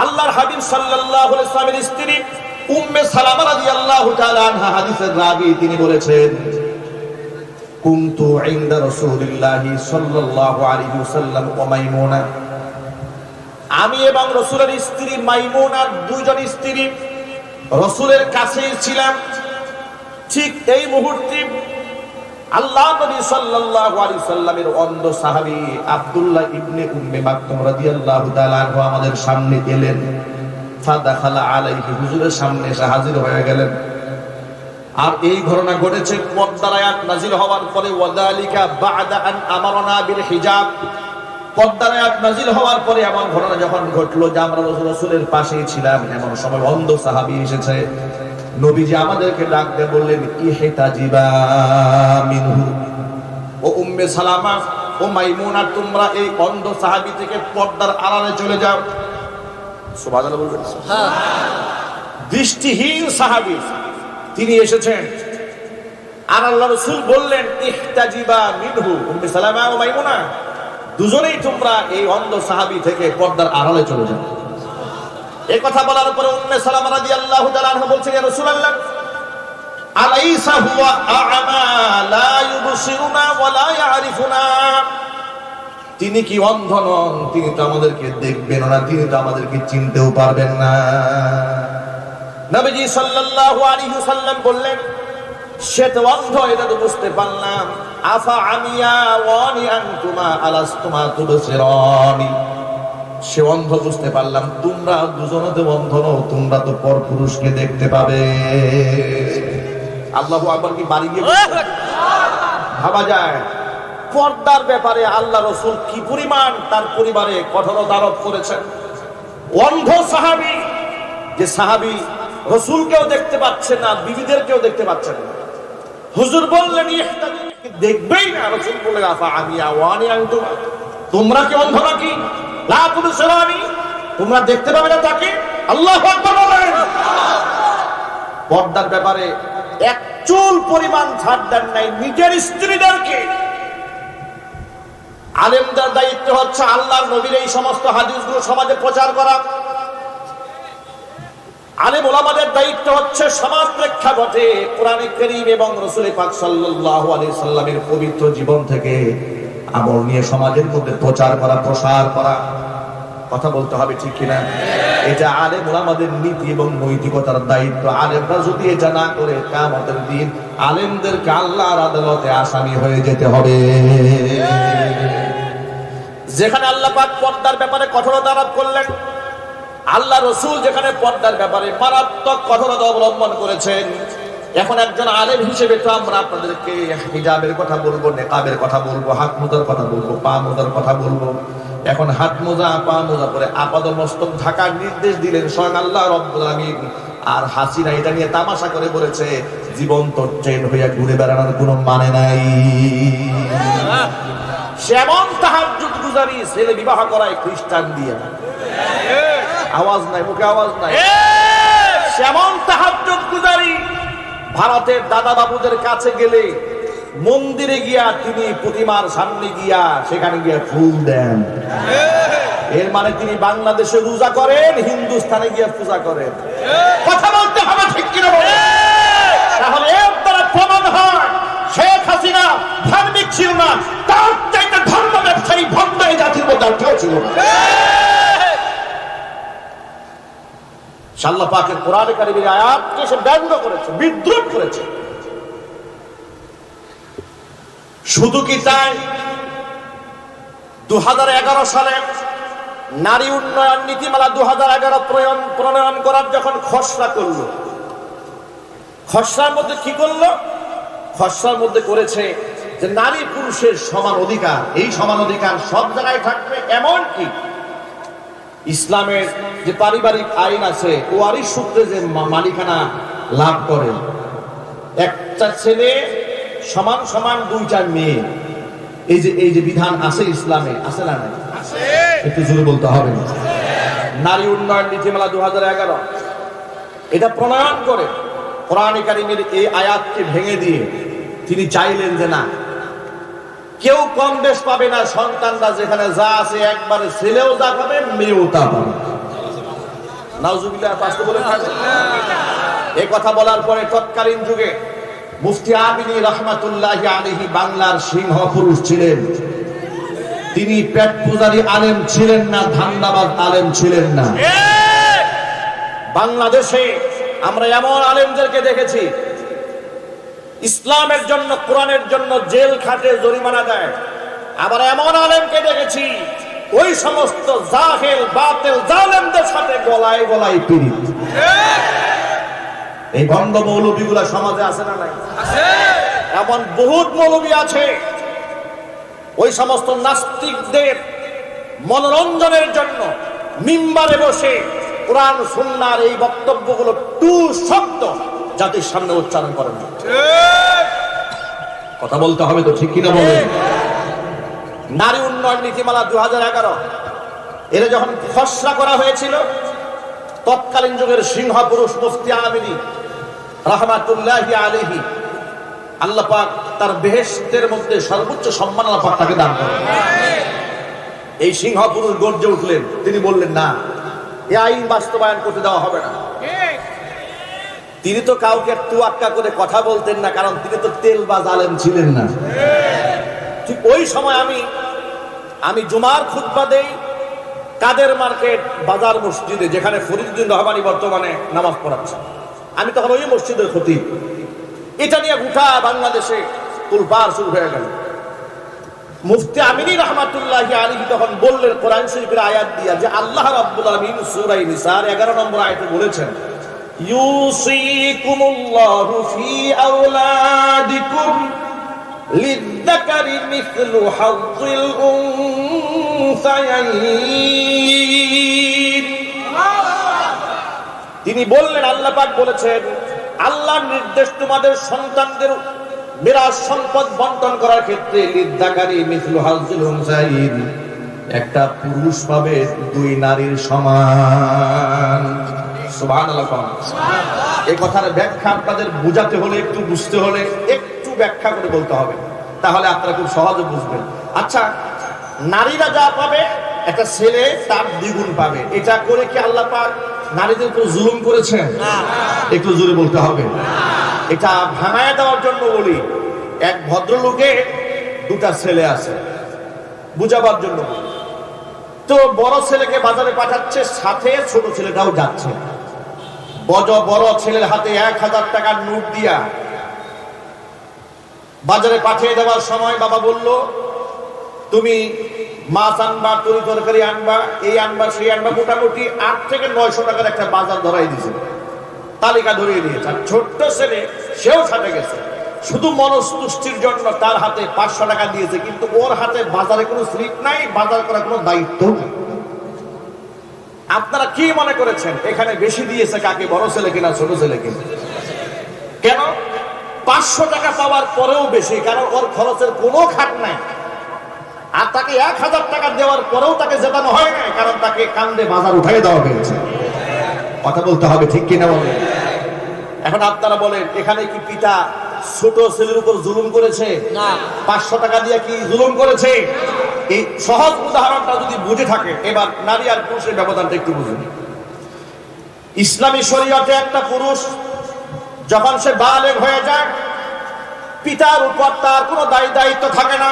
আল্লাহর হাবিব সাল্লাল্লাহু আলাইহি ওয়াসাল্লামের স্ত্রী উম্মে সালামা রাদিয়াল্লাহু তাআলা আনহা হাদিসের রাবী, তিনি বলেছেন, কুনতু ইনদা রাসূলিল্লাহি সাল্লাল্লাহু আলাইহি ওয়াসাল্লাম ওয়া মাইমুনা, আমি এবং রাসূলের স্ত্রী মাইমুনা, দুইজন স্ত্রী রাসূলের কাছেই ছিলাম। ঠিক এই মুহূর্তে আল্লাহ নবী সাল্লাল্লাহু আলাইহি ওয়াসাল্লামের অন্ধ সাহাবী আব্দুল্লাহ ইবনে উম্মে মাকতুম রাদিয়াল্লাহু তাআলা আনহু আমাদের সামনে এলেন। ফাদাখালা আলাইহি, হুজুরের সামনে এসে হাজির হয়ে গেলেন। আর এই ঘটনা ঘটেছে পর্দার আয়াত নাজিল হওয়ার পরে, ওয়াদালিকা বা'দা আন আমারনা বিল হিজাব। পর্দার আয়াত নাজিল হওয়ার পরে এমন ঘটনা যখন ঘটলো যে আমরা রাসূলের পাশেই ছিলাম, এমন সময় অন্ধ সাহাবী এসেছে। নবীজি আমাদেরকে ডাক দিয়ে বললেন, ইহতাজিবা মিনহু, ও উম্মে সালামা, ও মাইমুনা, তোমরা এই অন্ধ সাহাবী থেকে পর্দার আড়ালে চলে যাও। সুবহানাল্লাহ বলবেন? দৃষ্টিহীন সাহাবী তিনি এসেছেন, আর আল্লাহ রাসূল বললেন, ইহতাজিবা মিনহু, উম্মে সালামা ও মাইমুনা, দুজনেই তোমরা এই অন্ধ সাহাবী থেকে পর্দার আড়ালে চলে যাও। এই কথা বলার পরে উম্মে সালামা রাদিয়াল্লাহু তাআলা আনহা বলছেন, ইয়া রাসূলুল্লাহ, আলাইসা হুয়া আ'মা লা ইউবসিরুনা ওয়া লা ইয়ারিফুনা, তিনি কি অন্ধ নন? তিনি তো আমাদেরকে দেখবেন না, তিনি তো আমাদেরকে চিনতেও পারবেন না। নবীজি সাল্লাল্লাহু আলাইহি ওয়াসাল্লাম বললেন, সে তো অন্ধ, এটা তো বুঝতে পারলাম। আফা আমিয়া ওয়ানি আনতুমা আলাস্তুমা তুবসিরানি, সে অন্ধ বুঝতে পারলাম, তোমরা দুজনে তো অন্ধ নও, তোমরা তো পরপুরুষকে দেখতে পাবে। আল্লাহু আকবার। কি বাড়ি গিয়ে ভাবা যায় পর্দার ব্যাপারে আল্লাহ রাসূল কি পরিমাণ তার পরিবারে কঠোরতা আরোপ করেছেন। অন্ধ সাহাবী, যে সাহাবী রাসূলকেও দেখতে পাচ্ছেন না, বিবিদেরকেও দেখতে পাচ্ছেন না, হুজুর বললেন দেখবেই না। রাসূল বললেন, আফা আমিয়া ওয়ানি আনতুমা, তোমরা কি অন্ধ নাকি? লা তুবসিরানি, তোমরা দেখতে পাবে না তাকে? আল্লাহু আকবার বলেন। পর্দার ব্যাপারে এক চুল পরিমাণ ছাড় দেন নাই নিজের স্ত্রীদেরকে। আলেমদের দায়িত্ব হচ্ছে আল্লাহর নবীর এই সমস্ত হাদিসগুলো সমাজে প্রচার করা। আলেম ওলামাদের দায়িত্ব হচ্ছে সমাজ প্রেক্ষাপটে কোরআনে কারীম এবং রাসূল পাক সাল্লাল্লাহু আলাইহি সাল্লামের পবিত্র জীবন থেকে আমল নিয়ে সমাজের মধ্যে প্রচার করা, প্রসার করা। কথা বলতে হবে, ঠিক কিনা? এটা আলেম ওলামাদের নীতি এবং নৈতিকতার দায়িত্ব। আলেমরা যদি এটা না করে, কিয়ামতের দিন আলেমদেরকে আল্লাহর আদালতে আসামি হয়ে যেতে হবে। যেখানে আল্লাহ পাক পর্দার ব্যাপারে কঠোরতা আরোপ করলেন, আল্লাহ রাসূল যেখানে পর্দার ব্যাপারে মারাত্মক কঠোরতা অবলম্বন করেছেন, এখন একজন আলেম হিসেবে তো আমরা আপনাদেরকে হিজাবের কথা বলবো, নিকাবের কথা বলবো, হাত মোজার কথা বলবো, পা মোজার কথা বলবো। এখন হাত মোজা, পা মোজা পরে আপাদমস্তক ঢাকার নির্দেশ দিলেন স্বয়ং আল্লাহ রাব্বুল আলামিন। আর হাসিনা এটা নিয়ে তামাশা করে বলেছে জীবন্ত ট্রেন হইয়া ঘুরে বেড়ানোর কোনো মানে নাই। সেমন তাহাজ্জুদ গুজারি ছেলে বিবাহ করায় খ্রিস্টান দিয়ে, আওয়াজ নাই, মুখে আওয়াজ নাই। সেমন তাহাজ্জুদ গুজারি ভারতের দাদা বাবুদের কাছে গেলে মন্দিরে গিয়া তিনি প্রতিমার সামনে গিয়া সেখানে গিয়া ফুল দেন। এর মানে তিনি বাংলাদেশে রোজা করেন, হিন্দুস্তানে গিয়া পূজা করেন। কথা বলতে হবে, ঠিক কিনা বলেন? তাহলে এর দ্বারা প্রমাণ হয় শেখ হাসিনা ধার্মিক ছিল না, তার চাইতে ধর্ম ব্যবসায়ী ভণ্ড এই জাতির মধ্যে আর কেউ ছিল না। আল্লাহ পাকের কোরআনে কারিমের আয়াতকে সে ব্যঙ্গ করেছে, বিদ্রুপ করেছে। শুধু কি তাই, 2011 সালে নারী উন্নয়ন নীতিমালা 2011 প্রণয়ন করার যখন খসড়া করলো, খসড়ার মধ্যে কি করলো? খসড়ার মধ্যে করেছে যে নারী পুরুষের সমান অধিকার, এই সমান অধিকার সব জায়গায় থাকবে। এমনকি ইসলামের যে পারিবারিক আইন আছে, ওয়ারিশ সূত্রে যে মালিকানা লাভ করে, একটা ছেলে সমান সমান 2টা মেয়ে, এই যে বিধান আছে ইসলামে, আছে না নাই? একটু জোরে বলতে হবে। নারী উন্নয়ন নীতিমালা 2011 এটা প্রণয়ন করে কোরআনে কারিমের এই আয়াতকে ভেঙে দিয়ে তিনি চাইলেন যে না, কেউ কম বেশ পাবে না, সন্তানরা যেখানে যা আছে একবারে ছেলেও যা পাবে, মেয়েও তা পাবে। নাউজুবিল্লাহ, বাস্তব বলেন। এই কথা বলার পরে তৎকালীন যুগে মুফতি আমিনী রহমাতুল্লাহি আলাইহি বাংলার সিংহ পুরুষ ছিলেন। তিনি পেট পূজারী আলেম ছিলেন না, ধান্দাবাজ আলেম ছিলেন না। বাংলাদেশে আমরা এমন আলেমদেরকে দেখেছি ইসলামের জন্য, কোরআনের জন্য জেল খাটে, জরিমানা দেয়। আবার এমন আলেমকে দেখেছি ওই সমস্ত জাহেল বাতিল জালেমদের সাথে গলায় গলায় পীড়িত। এই ভণ্ড মৌলবীগুলা সমাজে আছে না নাই? এমন বহুত মৌলবী আছে ওই সমস্ত নাস্তিকদের মনোরঞ্জনের জন্য মিম্বারে বসে কোরআন সুন্নাহর এই বক্তব্যগুলো টু শব্দ জাতির সামনে উচ্চারণ করেন। কথা বলতে হবে তো, ঠিক কিনা বলেন? নারী উন্নয়ন নীতিমালা 2011 এর যখন খসড়া করা হয়েছিল, তৎকালীন যুগের সিংহ পুরুষ মুফতি আমিনী রাহমাতুল্লাহি আলাইহি, আল্লাহ পাক তার বেহেশতের মধ্যে সর্বোচ্চ সম্মান আল্লাহ পাক তাকে দান করেন। এই সিংহ পুরুষ গর্জে উঠলেন, তিনি বললেন না, এই আইন বাস্তবায়ন করতে দেওয়া হবে না। তিনি তো কাউকে তুয়াক্কা করে কথা বলতেন না, কারণ তিনি তো তেল বা জালেম ছিলেন না। ঠিক ওই সময় আমি জুমার খুতবা দেই কাদের মার্কেট বাজার মসজিদে, যেখানে ফরিদুদ্দিন রহমানী বর্তমানে নামাজ পড়াচ্ছে। আমি তখন ওই মসজিদের খতিব। এটা নিয়ে গোটা বাংলাদেশে তোলপাড় শুরু হয়ে গেল। মুফতি আমিনী রাহমাতুল্লাহি আলাইহি তখন বললেন কোরআন শরীফের আয়াত দিয়া যে আল্লাহ রাব্বুল আলামিন সূরা নিসার 11 নম্বর আয়াতে বলেছেন, ইউসিকুমুল্লাহু ফি আওলাদিকুম লিযযাকারি মিসলু হাযযিল উনসায়াইন। তিনি বললেন, আল্লাহ পাক বলেছেন, আল্লাহর নির্দেশ তোমাদের সন্তানদের মিরাস সম্পদ বন্টন করার ক্ষেত্রে লিযযাকারি মিসলু হাযযিল উনসায়াইন, একটা পুরুষ পাবে 2 নারীর সমান। সুবহানাল্লাহ। এই কথার ব্যাখ্যা আপনাদের বুঝাতে হলে, একটু বুঝতে হলে একটু ব্যাখ্যা করে বলতে হবে, তাহলে আপনারা খুব সহজে বুঝবেন। আচ্ছা, নারীরা যা পাবে একটা ছেলে তার দ্বিগুণ পাবে, এটা করে কি আল্লাহ পাক নারীদের উপর জুলুম করেছেন? একটু জোরে বলতে হবে। এটা ভাঙায় দেওয়ার জন্য বলি, এক ভদ্রলোকের 2টা ছেলে আছে, বুঝাবার জন্য বলি। তো বড় ছেলেকে বাজারে পাঠাচ্ছে, সাথে ছোট ছেলেটাও যাচ্ছে। বড় ছেলের হাতে 1000 টাকার নোট দিয়া বাজারে পাঠিয়ে দেওয়ার সময় বাবা বলল, তুমি মাছ আনবা, তরি তরকারি আনবা, এই আনবা, সেই আনবা, মোটামুটি 8 থেকে 900 টাকার একটা বাজার ধরাই দিয়েছে, তালিকা ধরিয়ে দিয়েছে। আর ছোট্ট ছেলে সেও সাথে গেছে, শুধু মনস্তুষ্টির জন্য তার হাতে 500 টাকা দিয়েছে, কিন্তু ওর হাতে বাজারে কোনো স্লিপ নাই, বাজার করার কোনো দায়িত্ব নেই। আপনারা কি মনে করেছেন এখানে বেশি দিয়েছে কাকে, বড় ছেলে কিনা ছোট ছেলে কিনা? কেন 500 টাকা পাওয়ার পরেও বেশি? কারণ ওর খরচের কোনো খাত নাই। আর তাকে 1000 টাকা দেওয়ার পরেও তাকে জেতানো হয় না, কারণ তাকে কান্দে বাজার উঠাই দেওয়া হয়েছে। কথা বলতে হবে, ঠিক কিনা বলেন? এখন আপনারা বলেন এখানে কি পিতা ছোট ছেলের উপর জুলুম করেছে? না। 500 টাকা দিয়ে কি জুলুম করেছে? এই সহজ উদাহরণটা যদি বুঝে থাকে, এবার নারী আর পুরুষের ব্যবধানটা একটু বুঝুন। ইসলামী শরীয়তে একটা পুরুষ যখন সে বালেগ হয়ে যায়, পিতার উপর তার কোনো দায়িত্ব থাকে না।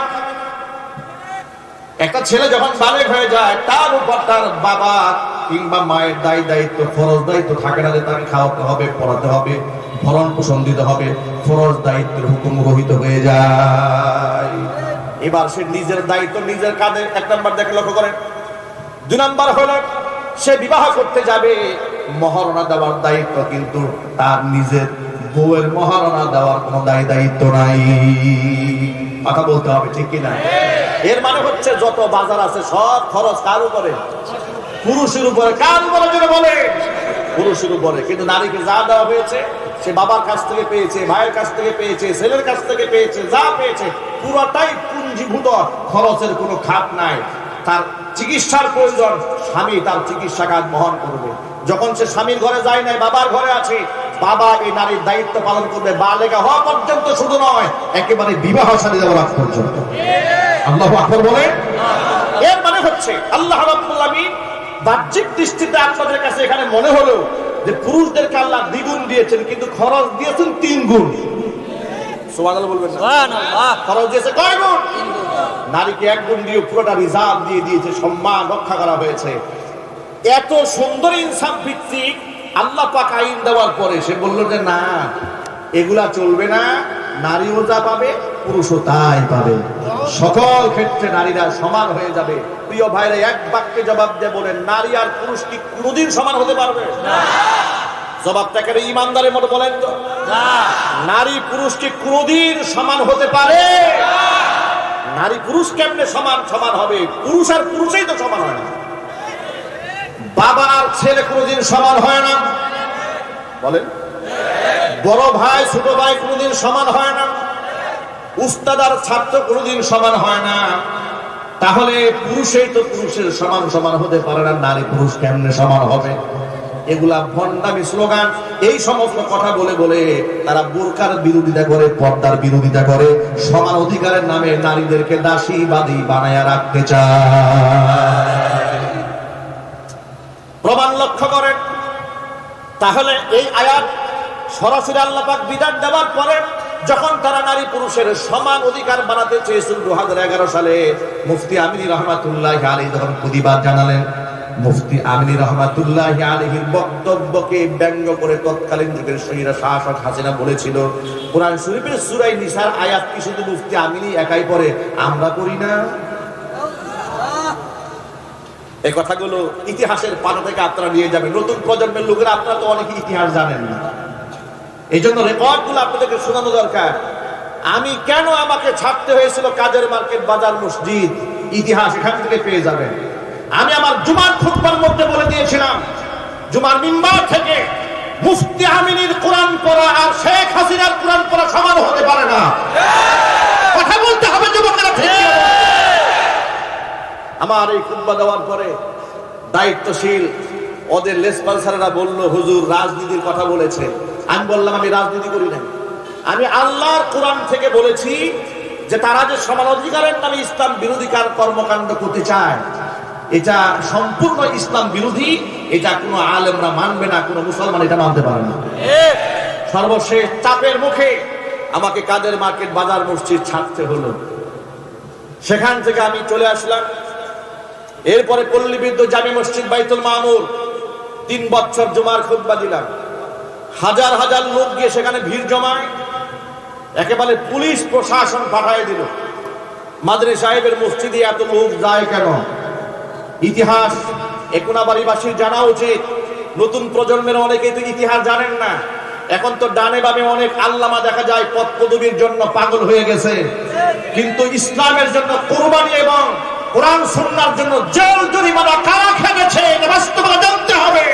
একটা ছেলে যখন বালেগ হয়ে যায়, তার উপর তার বাবা কিংবা মায়ের দায়িত্ব, ফরজ দায়িত্ব থাকে না যে তাকে খাওয়াতে হবে, পড়াতে হবে, ভরণ পোষণ দিতে হবে। ফরজ দায়িত্বের হুকুম রহিত হয়ে যায়। এবার সে নিজের দায়িত্ব নিজের কাঁধে, 1 নাম্বার দেখে লক্ষ্য করেন। 2 নাম্বার হলো সে বিবাহ করতে যাবে, মহারণা দেওয়ার দায়িত্ব কিন্তু তার নিজের বউয়ের মহারণা দেওয়ার কোনো দায়িত্ব নাই। কথা বলতে হবে, ঠিক কিনা? এর মানে হচ্ছে যত বাজার আছে সব খরচ কার উপরে? পুরুষের উপরে। কার উপরে যেন বলে? পুরুষের উপরে। কিন্তু নারীকে যা দেওয়া হয়েছে সে বাবার কাছ থেকে পেয়েছে, ভাইয়ের কাছ থেকে পেয়েছে, ছেলের কাছ থেকে পেয়েছে, যা পেয়েছে পুরোটাই পুঞ্জীভূত, খরচের কোনো খাত নাই। তার চিকিৎসার প্রয়োজন, স্বামী তার চিকিৎসা কাজ বহন করবে। যখন সে স্বামীর ঘরে যায় নাই, বাবার ঘরে আছে, বাবা এই নারীর দায়িত্ব পালন করবে বালেগা হওয়া পর্যন্ত, শুধু নয় একেবারে বিবাহ শাদী দেওয়ার আগ পর্যন্ত। আল্লাহু আকবার বলে। এর মানে হচ্ছে আল্লাহ রাব্বুল আলামিন বাহ্যিক দৃষ্টিতে আপনাদের কাছে এখানে মনে হলো যে পুরুষদেরকে আল্লাহ দ্বিগুণ দিয়েছেন, কিন্তু খরচ দিয়েছেন 3 গুণ। সুবহানাল্লাহ বলবেন না? সুবহানাল্লাহ। খরচ দিয়েছে কয় গুণ? 3 গুণ। নারীকে 1 গুণ দিয়ে পুরোটা রিজার্ভ দিয়ে দিয়েছে, সম্মান রক্ষা করা হয়েছে। এত সুন্দর ইনসাফ ভিত্তিক আল্লাহ পাক আইন দেওয়ার পরে সে বলল যে না, এগুলা চলবে না, নারীও যা পাবে পুরুষও তাই পাবে, সকল ক্ষেত্রে নারীরা সমান হয়ে যাবে। প্রিয় ভাইরা, এক বাক্যে জবাব দিয়ে বলেন, নারী আর পুরুষ কি কোনোদিন সমান হতে পারবে না? জবাবটাকে ইমানদারের মতো বলেন তো। নারী পুরুষ কি কোনোদিন সমান হতে পারে? নারী পুরুষ কেমনে সমান হবে? পুরুষ আর পুরুষই তো সমান হয় না। বাবা আর ছেলে কোনোদিন সমান হয় না, বলেন। বড় ভাই ছোট ভাই কোনোদিন সমান হয় না। উস্তাদ আর ছাত্র কোনোদিন সমান হয় না। তাহলে পুরুষই তো পুরুষের সমান হতে পারে না, নারী পুরুষ কেমনে সমান হবে? এগুলা ভণ্ডামি স্লোগান। এই সমস্ত কথা বলে বলে তারা বোরকার বিরোধিতা করে, পর্দার বিরোধিতা করে, সমান অধিকারের নামে নারীদেরকে দাসী বাদী বানায়া রাখতে চায়। প্রমাণ লক্ষ্য করেন। তাহলে এই আয়াত সরাসরি আল্লাহ পাক বিধান দেওয়ার পরে যখন তারা নারী পুরুষের সমান অধিকার বানাতে চেয়েছিল 2011 সালে, মুফতি আমিনী রহমাতুল্লাহি আলাইহি যখন প্রতিবাদ জানালেন, মুফতি আমিনী রহমাতুল্লাহি আলাইহির বক্তব্যকে ব্যঙ্গ করে তৎকালীন যুগের শহীরা শাসক হাসিনা বলেছিল, কোরআন শরীফের সূরা নিসার আয়াত কি শুধু মুফতি আমিনী একাই পড়ে, আমরা পড়ি না? এই কথাগুলো ইতিহাসের পাতা থেকে আপনারা নিয়ে যাবেন। নতুন প্রজন্মের লোকেরা, আপনারা তো অনেকে ইতিহাস জানেন না, এই জন্য রেকর্ডগুলো আপনাদেরকে শোনানো দরকার। আমি কেন আমাকে ছাড়তে হয়েছিল কাজের মার্কেট, বাজার, মসজিদ, ইতিহাস এখান থেকে পেয়ে যাবেন। আমি আমার জুমার খুতবার মধ্যে বলে দিয়েছিলাম, জুমার মিম্বার থেকে মুফতি আমিনীর কোরআন পড়া আর শেখ হাসিনার কোরআন পড়া সমান হতে পারে না। কথা বলতে হবে যুবকেরা, ঠিক? আমার এই খুতবা দেওয়ার পরে দায়িত্বশীল ওদের লেসপালসাররা বলল, হুজুর রাজনীতির কথা বলেছে। আমি বললাম, আমি রাজনীতি করি না, আমি আল্লাহর কোরআন থেকে বলেছি যে তারা যে সমান অধিকারের নামে ইসলাম বিরোধী কর্মকাণ্ড করতে চায়, এটা সম্পূর্ণ ইসলাম বিরোধী। এটা কোনো আলেমরা মানবে না, কোনো মুসলমান এটা মানতে পারে না। সর্বশেষ চাপের মুখে আমাকে কাদের মার্কেট, বাজার, মসজিদ ছাড়তে হলো। সেখান থেকে আমি চলে আসলাম। এরপরে পল্লীবিদ্য জামে মসজিদ বাইতুল মামুর 3 বছর জুমার খুতবা দিলাম। হাজার হাজার লোক গিয়ে সেখানে ভিড় জমায়, একেবারে পুলিশ প্রশাসন পাঠায় দিল। মাদরি সাহেবের মসজিদে এত লোক যায় কেন? ইতিহাস একোনাবাড়িবাসীর জানা উচিত। নতুন প্রজন্মের অনেকেই তো ইতিহাস জানেন না। এখন তো ডানে বামে অনেক আল্লামা দেখা যায় পদ পদবীর জন্য পাগল হয়ে গেছে, কিন্তু ইসলামের জন্য কোরবানি এবং কোরআন সুন্নাহর জন্য জেল জরিমানা কারা খেয়েছে এটা বাস্তবতা জানতে হবে।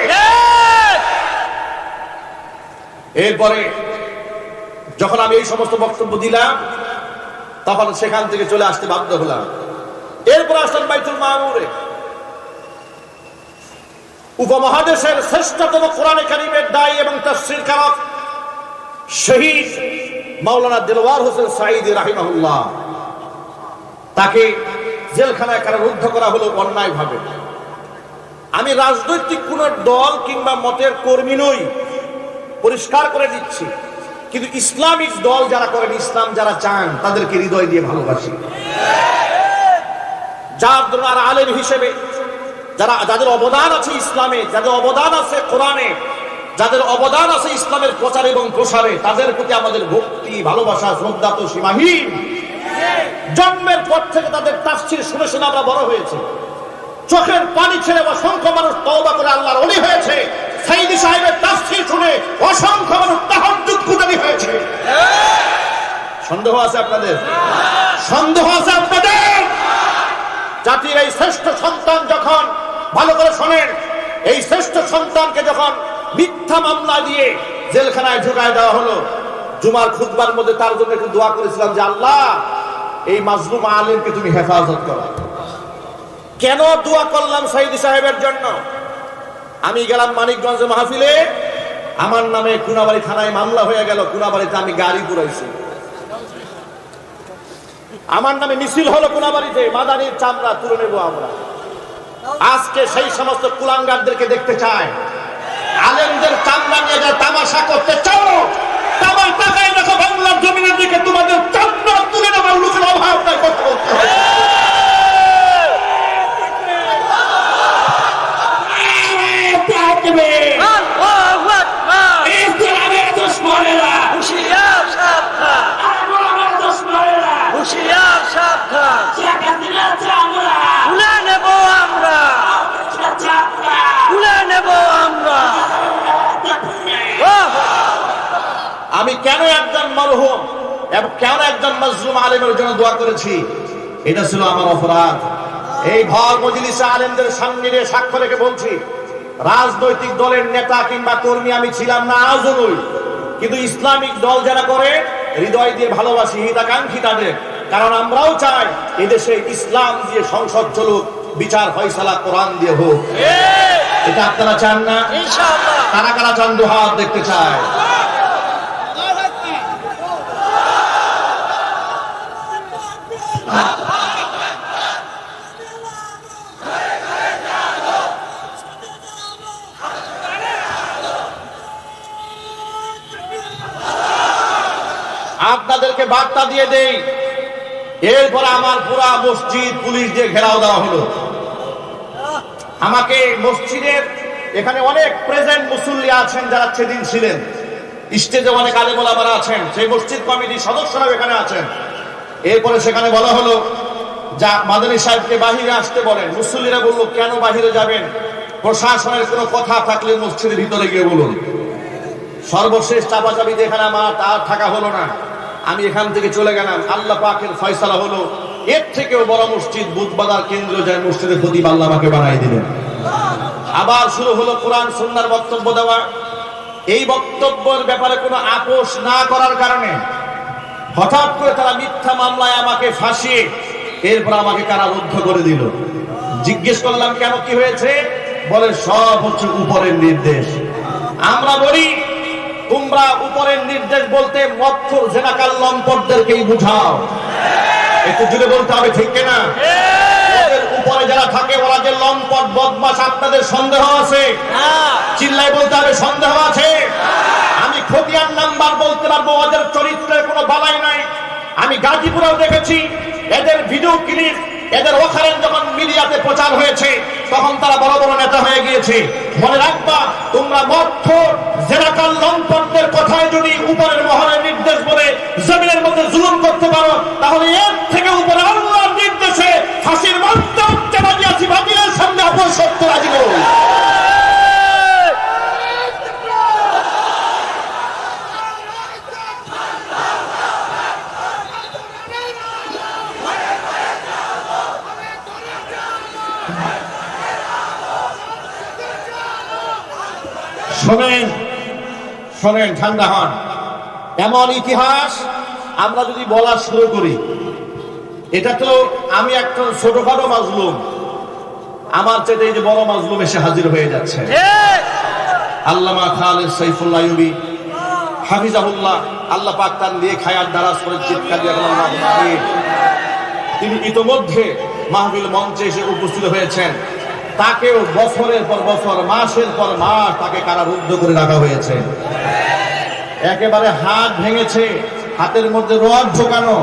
এরপরে যখন আমি এই সমস্ত বক্তব্য দিলাম তখন সেখান থেকে চলে আসতে বাধ্য হলাম। এরপর আসলাম বাইতুল মামুরে, উপমহাদেশের শ্রেষ্ঠতম কোরআনে কারীমের দায়ী এবং তাফসীর কারক শহীদ মাওলানা দিলওয়ার হোসেন সাঈদী রাহিমাহুল্লাহ, তাকে জেলখানায় কারারুদ্ধ করা হলো অন্যায় ভাবে। আমি রাজনৈতিক কোন দল কিংবা মতের কর্মী নই, পরিষ্কার করে দিচ্ছি, কিন্তু ইসলামিক দল যারা করেন, ইসলাম যারা চান তাদেরকে হৃদয় দিয়ে ভালোবাসি। যার দ্বারা আলেম হিসেবে যাদের অবদান আছে ইসলামে, যাদের অবদান আছে কোরআনে, যাদের অবদান আছে ইসলামের প্রচার এবং প্রসারে, তাদের প্রতি আমাদের ভক্তি ভালোবাসা শ্রদ্ধা তো সীমাহীন। জন্মের পর থেকে তাদের তাফসীর শুনে শুনে আমরা বড় হয়েছে, চোখের পানি ছেড়ে অসংখ্য মানুষ তওবা করে আল্লাহর ওলি হয়েছে। সাইদি সাহেবের তাফসীর শুনে অসংখ্য মানুষ তাহাজ্জুদ কুদারি হয়েছে। সন্দেহ আছে আপনাদের? সন্দেহ আছে আপনাদের? জাতির এই শ্রেষ্ঠ সন্তান যখন, ভালো করে শোনেন, এই শ্রেষ্ঠ সন্তানকে যখন মিথ্যা মামলা দিয়ে জেলখানায় ঢুকায় দেওয়া হলো, জুমার খুতবার মধ্যে তার জন্য একটু দোয়া করেছিলাম যে আল্লাহ এই মাজলুম আলেমকে তুমি হেফাজত করো। কেন দোয়া করলাম সাইদি সাহেবের জন্য? আমি গেলাম মানিকগঞ্জ মাহফিলে, আমার নামে কুনাবাড়ি থানায় মামলা হয়ে গেল, কুনাবাড়িতে আমি গাড়ি পুরাইছি, আমার নামে মিছিল হলো কুনাবাড়িতে, মাদানির চামড়া তুলে নেব আমরা। আজকে সেই সমস্ত কুলাঙ্গারদেরকে দেখতে চায়, আলেমদের চামড়া নিয়ে যা তামাশা করতে চাও, তামার টাকায় দেখো বাংলার জমিনের দিকে তোমাদের চামড়া তুলে নেবার লোকের অভাব নাই। করতে হবে আমি কেন একজন মরহুম এবং কেন একজন মাজলুম আলেমের জন্য দোয়া করেছি, এটা ছিল আমার অপরাধ। এই ভর মজলিসে আলেমদের সামনে নিয়ে সাক্ষ্য রেখে বলছি, রাজনৈতিক দলের নেতা কিংবা কর্মী আমি ছিলাম না, আজও নই, কিন্তু ইসলামিক দল যারা করে হৃদয় দিয়ে ভালোবাসি, হিতাকাঙ্ক্ষী তাদের। কারণ আমরাও চাই এদেশে ইসলাম দিয়ে সংসদ চলুক, বিচার ফয়সালা কোরআন দিয়ে হোক। এটা আপনারা চান না? কারা কারা চান? দুহাত দেখতে চায়। আপনাদেরকে বার্তা দিয়ে দেই, এরপর আমার পুরা মসজিদ পুলিশ দিয়ে ঘেরাও দেওয়া হলো। আমাকে মসজিদের এখানে অনেক প্রেজেন্ট মুসল্লি আছেন যারা সেদিন ছিলেন, স্টেজে অনেক আলেম ওলামারা আছেন, সেই মসজিদ কমিটির সদস্যরাও এখানে আছেন। এরপরে সেখানে বলা হলো যা মাদানী সাহেবকে বাহিরে আসতে বলেন। মুসল্লিরা বলল কেন বাহিরে যাবেন? প্রশাসনের কোনো কথা থাকলে মসজিদের ভিতরে গিয়ে বলুন। সর্বশেষ চাপাচাপিতে এখানে আমার আর থাকা হলো না, আমি এখান থেকে চলে গেলাম। আল্লাহ পাকের ফয়সালা হলো এর থেকেও বড় মসজিদ বুধবাজার কেন্দ্র যায় মসজিদের খতিব আল্লাহ আমাকে বানাই দিলেন। আবার শুরু হলো কোরআন সুন্নাহর বক্তব্য দেওয়া। এই বক্তব্যের ব্যাপারে কোনো আপোষ না করার কারণে হঠাৎ করে তারা মিথ্যা মামলায় আমাকে ফাঁসিয়ে এরপর আমাকে কারারুদ্ধ করে দিল। জিজ্ঞেস করলাম কেন, কি হয়েছে? বলে সব হচ্ছে উপরের নির্দেশ। আমরা বলি তোমরা উপরের নির্দেশ বলতে মৎখর জেনাকাল লম্পটদেরকেই বুঝাও। একটু জুড়ে বলতে হবে, ঠিক কিনা? উপরে যারা থাকে ওরা যে লম্পট বদমাশ, আপনাদের সন্দেহ আছে? চিল্লাই বলতে হবে সন্দেহ আছে। আমি খতিয়ান নাম্বার বলতে পারবো, ওদের চরিত্রের কোনো বালাই নাই। আমি গাজীপুরেও দেখেছি এদের ভিডিও ক্লিপ, এদের ওখানে যখন মিডিয়াতে প্রচার হয়েছে তখন তারা বড় বড় নেতা হয়ে গিয়েছে। মনে রাখবা, তোমরা মৎখর জেনাকাল লম্পটদের কথায় যদি উপরের মহলের নির্দেশ বলে জমিনের মধ্যে জুলুম করতে পারো, তাহলে এর থেকে উপরে আল্লাহর নির্দেশে ফাঁসির মঞ্চে উঠতে রাজি আছি, বাতিলের সামনে আপন সত্য রাজি নই। শোনেন, ঠান্ডা হন। এমন ইতিহাস আমরা যদি বলা শুরু করি, এটা তো আমি একটা ছোটখাটো মাজলুম, আমার চেয়ে এই যে বড় মাজলুম এসে হাজির হয়ে যাচ্ছে। আল্লামা খালেদ সাইফুল্লাহ আইয়ুবী হাফিজাহুল্লাহ, আল্লাহ পাক তার নেক হায়াত দারাজ করে চিৎকার দিয়ে বলেন আল্লাহুম্মা আমিন। তিনি ইতোমধ্যে মাহফিল মঞ্চে এসে উপস্থিত হয়েছেন। তাকেও বছরের পর বছর, মাসের পর মাস তাকে কারারুদ্ধ করে রাখা হয়েছে। একেবারে হাত ভেঙেছে, হাতের মধ্যে রড ঢোকানো,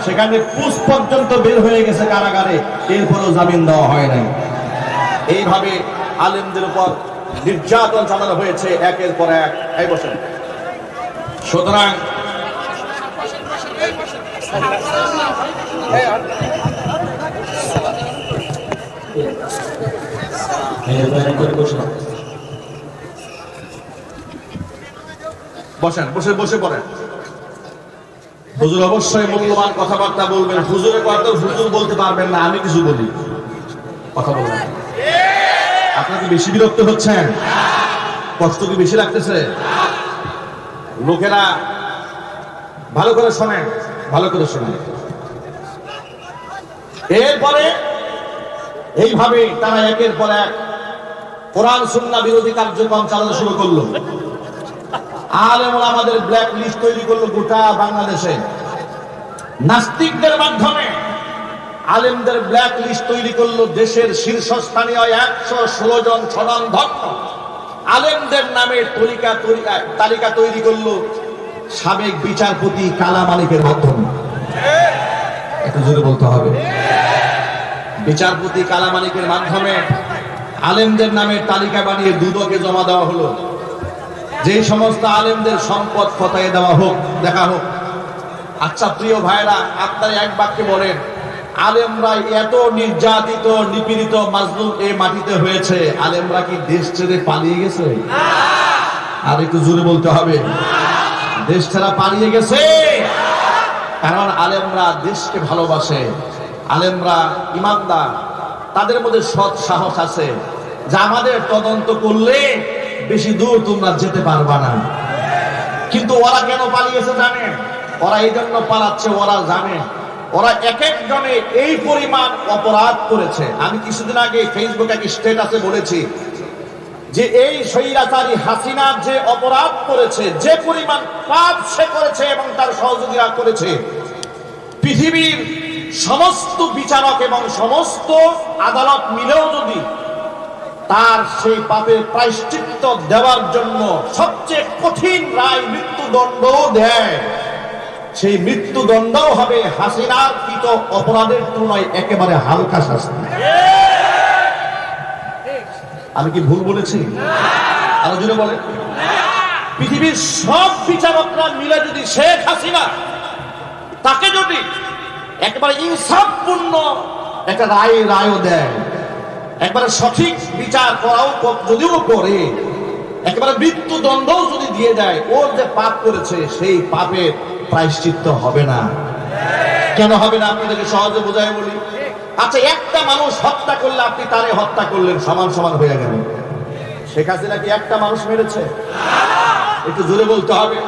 সেখানে পুষ পর্যন্ত বের হয়ে গেছে কারাগারে, এরপরও জামিন দেওয়া হয় নাই। এইভাবে আলেমদের উপর নির্যাতন চালানো হয়েছে একের পর এক। এই বসেন। সুতরাং বসেন, বসে বসে পড়েন। হুজুর অবশ্যই মূল্যবান কথাবার্তা বলবেন। হুজুরের কথা হুজুর বলতে পারবেন না, আমি কিছু বলি, কথা বলবেন। আপনার কি বেশি বিরক্ত হচ্ছেন? কষ্ট কি বেশি লাগতেছে? লোকেরা ভালো করে শোনেন, ভালো করে শোনেন। এরপরে এইভাবে তারা একের পর এক কোরআন সুন্নাহ বিরোধী কার্যক্রম চালানো শুরু করলো। আলেম ওলামাদের ব্ল্যাক লিস্ট তৈরি করলো গোটা বাংলাদেশে। নাস্তিকদের মাধ্যমে আলেমদের ব্ল্যাক লিস্ট তৈরি করলো। দেশের শীর্ষস্থানীয় 116 জন স্বনামধন্য আলেমদের নামে তালিকা তৈরি করলো সাবেক বিচারপতি কালা মালিকের মাধ্যমে। একটু জোরে বলতে হবে। বিচারপতি কালা মালিকের মাধ্যমে আলেমদের নামে তালিকা বানিয়ে দুদকে জমা দেওয়া হলো। যে সমস্ত আলেমদের সম্পদ খতায় দেওয়া হোক, দেখা হোক। আচ্ছা প্রিয় ভাইরা, আপনারা এক বাক্যে বলেন, আলেমরা এত নির্যাতিত, নিপীড়িত, মাজলুম এই মাটিতে হয়েছে, আলেমরা কি দেশ ছেড়ে পালিয়ে গেছে? আর একটু জোরে বলতে হবে। দেশ ছাড়া পালিয়ে গেছে, কারণ আলেমরা দেশকে ভালোবাসে, আলেমরা ইমানদার, তাদের মধ্যে সৎ সাহস আছে যা আমাদের তদন্ত করলে বেশি দূর তোমরা যেতে পারবা না। কিন্তু ওরা কেন পালিয়েছে জানেন? ওরা এই জন্য পালাচ্ছে, ওরা জানে ওরা এক একজনে এই পরিমাণ অপরাধ করেছে। আমি কিছুদিন আগে ফেসবুকে এক স্ট্যাটাসে বলেছি যে এই স্বৈরাচারী হাসিনা যে অপরাধ করেছে, যে পরিমাণ পাপ সে করেছে এবং তার সহযোগীরা করেছে, পৃথিবীর সমস্ত বিচারক এবং সমস্ত আদালত মিলেও যদি তার সেই পাপের প্রায়শ্চিত্ত দেওয়ার জন্য সবচেয়ে কঠিন রায় মৃত্যুদণ্ড দেয়, সেই মৃত্যুদণ্ডও হবে হাসিনার কৃত অপরাধের তুলনায় একেবারে হালকা শাস্তি। আমি কি ভুল বলেছি? আরো জোরে বলে। পৃথিবীর সব বিচারকরা মিলে যদি শেখ হাসিনা তাকে যদি একেবারে ইনসাফপূর্ণ একটা রায়ও দেয়, একবারে সঠিক বিচার করাও যদিও করে, একেবারে মৃত্যুদণ্ডও যদি দিয়ে দেয়, ওর যে পাপ করেছে সেই পাপের প্রায়শ্চিত্ত হবে না। কেন হবে না? আপনাদেরকে সহজে বোঝায় বলি। আচ্ছা, একটা মানুষ হত্যা করলে আপনি তারে হত্যা করলেন, সমান সমান হয়ে গেল। শেখ হাসিনা কি একটা মানুষ মেরেছে? একটু জোরে বলতে হবে।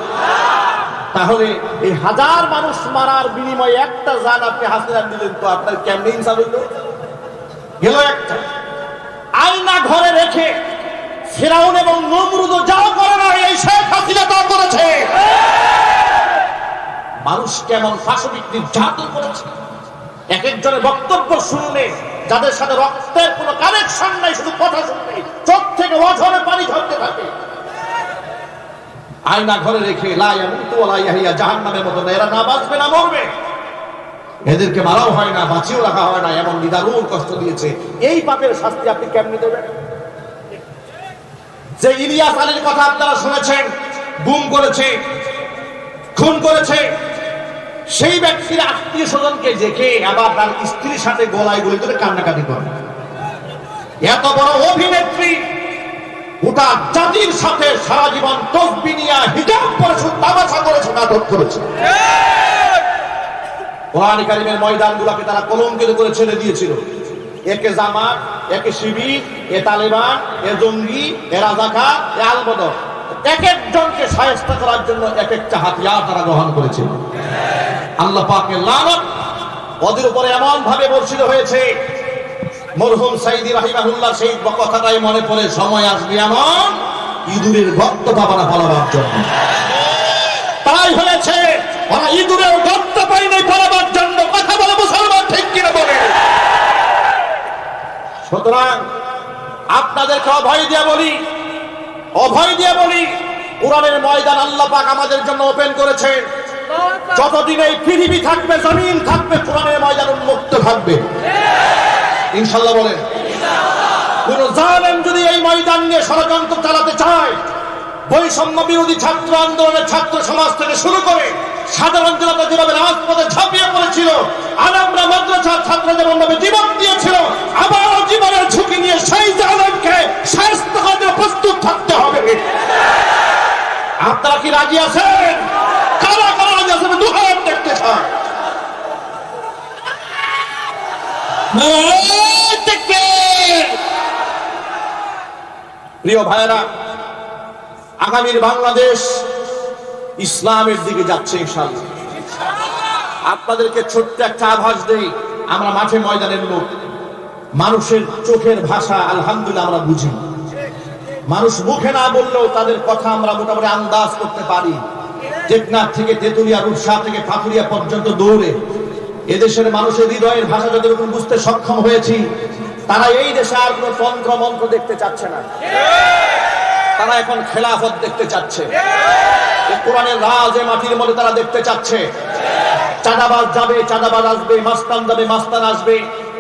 তাহলে এই হাজার মানুষ মারার বিনিময়ে একটা জান আপনি হাসিনা দিলেন, তো আপনার কেমনে ইনসাফ হইল? গেল একটা। আয়না ঘরে রেখে ফিরাউন এবং নমরুদ যাও করে না, এই শেখ হাসিনা তা করেছে। মানুষ কেমন পাশবিক নির্যাতন করেছে। এক একজনের বক্তব্য শুনলে যাদের সাথে রক্তের কোনো কানেকশন নাই, শুধু কথা শুনলে চোখ থেকে অঝরে পানি ঝরতে থাকে। আয়না ঘরে রেখে লা ইয়ামুতু ওয়া লা ইয়াহইয়া, জাহান্নামের মতো, এরা না বাঁচবে না মরবে। এদেরকে মারাও হয় না, বাঁচিয়েও রাখা হয় না, এমন নিদারুণ কষ্ট দিয়েছে। এই পাপের শাস্তি আপনি কেমনে দেবেন? যে ইলিয়াস আলীর কথা আপনারা শুনেছেন, গুম করেছে, খুন করেছে, সেই ব্যক্তির আত্মীয় স্বজনকে দেখে আবার তার স্ত্রীর সাথে গলায় গলি ধরে কান্নাকাটি করে। এত বড় অভিনেত্রী গোটা জাতির সাথে সারা জীবন তসবিহ নিয়ে হিজাব করেছে, তামাশা করেছে, নাটক করেছে। কোরআন কারীমের ময়দানগুলোকে তারা কলঙ্কিত করে ছেড়ে দিয়েছিল। একে জামাত, একে শিবির, এ তালেবান, এ জঙ্গি, এ রাজাকার, এ আল বদর, এক একজনকে শায়েস্তা করার জন্য এক একটা হাতিয়ার তারা গ্রহণ করেছে। আল্লাহ পাকের লানত ওদের উপরে এমন ভাবে বর্ষিত হয়েছে, মরহুম সাইদি রাহিমাহুল্লাহ সেই কথাটাই মনে পড়ে, সময় আসবে এমন ইঁদুরের গর্ত পাবা না পালাবার জন্য। তাই হয়েছে ওরা ইঁদুরের গর্ত পাই নাই পালাবার জন্য। কথা বলে মুসলমান, ঠিক কিনা বলে? সুতরাং আপনাদেরকে অভয় দিয়ে বলি, কোরআনের ময়দান আল্লাহ পাক আমাদের জন্য ওপেন করেছেন। যতদিন এই পৃথিবী থাকবে, জমিন থাকবে, কোরআনের ময়দান উন্মুক্ত থাকবে ইনশাআল্লাহ। বলেন, কোন জালেম যদি এই ময়দান নিয়ে ষড়যন্ত্র চালাতে চায়, বৈষম্য বিরোধী ছাত্র আন্দোলনের ছাত্র সমাজ থেকে শুরু করে সাধারণ জনতা যেভাবে রাজপথে ঝাঁপিয়ে পড়েছিল, আলেমরা মাদ্রাসার ছাত্র যেমন ভাবে জীবন দিয়েছিল, আবার জীবনের ঝুঁকি নিয়ে সেই জালেমকে শায়েস্তা করতে প্রস্তুত থাকতে হবে। আপনারা কি রাজি আছেন? কারা কারা রাজি আছেন? দু হাত দেখতে চান। প্রিয় ভাইরা, আগামীর বাংলাদেশ ইসলামের দিকে যাচ্ছে ইনশাআল্লাহ। আপনাদেরকে ছোট্ট একটা আভাস দেই, আমরা মাঠে ময়দানের লোক, মানুষের চোখের ভাষা আলহামদুলিল্লাহ আমরা বুঝি। মানুষ মুখে না বললেও তাদের কথা আমরা মোটামুটি আন্দাজ করতে পারি। টেকনাফ থেকে তেতুলিয়া, রূপসা থেকে পাথুরিয়া পর্যন্ত দৌড়ে এদেশের মানুষের হৃদয়ের ভাষা যতটুকু বুঝতে সক্ষম হয়েছি, তারা এই দেশে আর কোন তন্ত্র মন্ত্র দেখতে চাচ্ছে না। তারা এখন খেলাফত দেখতে চাচ্ছে, কোরআনের রাজ এ মাটির মধ্যে তারা দেখতে চাচ্ছে। চাঁদাবাজ যাবে, চাঁদাবাজ আসবে, মাস্তান যাবে, মাস্তান আসবে।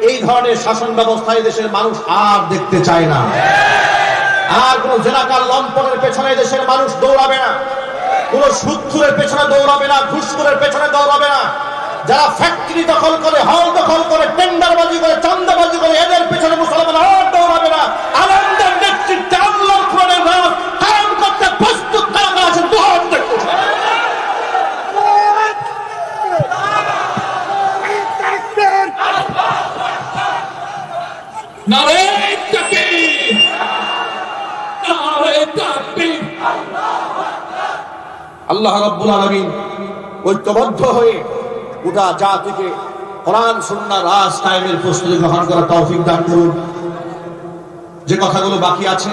এই ধরনের শাসন ব্যবস্থা এই দেশের মানুষ আর দেখতে চায় না। আর কোন জেনাকার লম্পনের পেছনে দেশের মানুষ দৌড়াবে না, কোন সুদখোরের পেছনে দৌড়াবে না, ঘুষখোরের পেছনে দৌড়াবে না। যারা ফ্যাক্টরি দখল করে, হল দখল করে, টেন্ডারবাজি করে, চাঁদাবাজি করে, এদের পেছনে মুসলমান আর দৌড়াবে না। আনন্দের নেতৃত্বে আল্লাহর কোরআনের রাজ কায়েম করতে প্রস্তুত কারা আছে? দু হাত দেখতে চাই। নারে তাকবীর, নারে তাকবীর। আল্লাহ রাব্বুল আলামিন ঐক্যবদ্ধ হয়ে গোটা জাতিকে কোরআন সুন্নাহ রাজ কায়েমের প্রস্তুতি গ্রহণ করার তৌফিক দান করুন। যে কথাগুলো বাকি আছে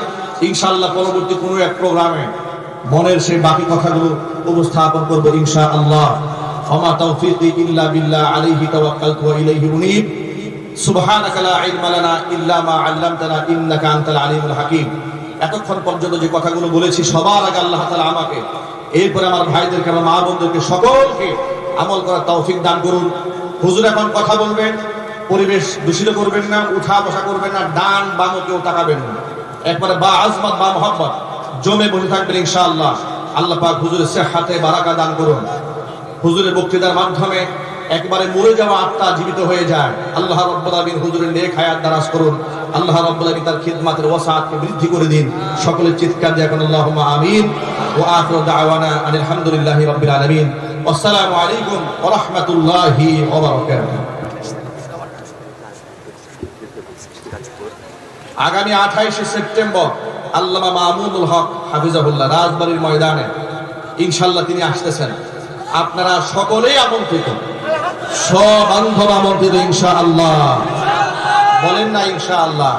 ইনশাআল্লাহ পরবর্তী কোনো এক প্রোগ্রামে মনের সেই বাকি কথাগুলো উপস্থাপন করব ইনশাআল্লাহ। ওমা তাওফীকি ইল্লা বিল্লাহ, আলাইহি তাওয়াক্কালতু ওয়া ইলাইহি উনীব। সুবহানাকা লা ইলমা লানা ইল্লা মা আল্লামতানা ইন্নাকা আনতাল আলিমুল হাকীম। এতক্ষণ পর্যন্ত যে কথাগুলো বলেছি, সবার আগে আল্লাহ তাআলা আমাকে, এরপরে আমার ভাইদেরকে, আমার মা বোনদেরকে সকলকে আমল করার তৌফিক দান করুন। হুজুর এখন কথা বলবেন, পরিবেশ দূষিত করবেন না, উঠা বসা করবেন না, ডান বামও কেউ তাকাবেন না, একবারে বা আজমত বা মোহাম্মত জমে বসে থাকবেন ইনশাআল্লাহ। আল্লাহ পাক হুজুরের সেহহাতে বারাকা দান করুন। হুজুরের বক্তৃতার মাধ্যমে একবারে মরে যাওয়া আত্মা জীবিত হয়ে যায়। আল্লাহ রাব্বুল আলামিন হুজুরের নেক হায়াত দারাজ করুন। আল্লাহ রাব্বুল আলামিন তার খিদমতের ওয়াসাআতকে বৃদ্ধি করে দিন। সকলের চিৎকার দিয়ে এখন আল্লাহুম্মা আমিন। ওয়া আখিরু দাওয়ানা আনিল হামদুলিল্লাহি রাব্বিল আলামিন। আসসালামু আলাইকুম ওয়া রাহমাতুল্লাহি ওয়া বারাকাতুহু। আগামী 28শে সেপ্টেম্বর আল্লামা মামুনুল হক হাফিজাহুল্লাহ রাজবাড়ির ময়দানে ইনশাআল্লাহ তিনি আসতেছেন। আপনারা সকলেই আমন্ত্রিত, সব বান্ধব আমন্ত্রিত ইনশাআল্লাহ। বলেন না ইনশাআল্লাহ।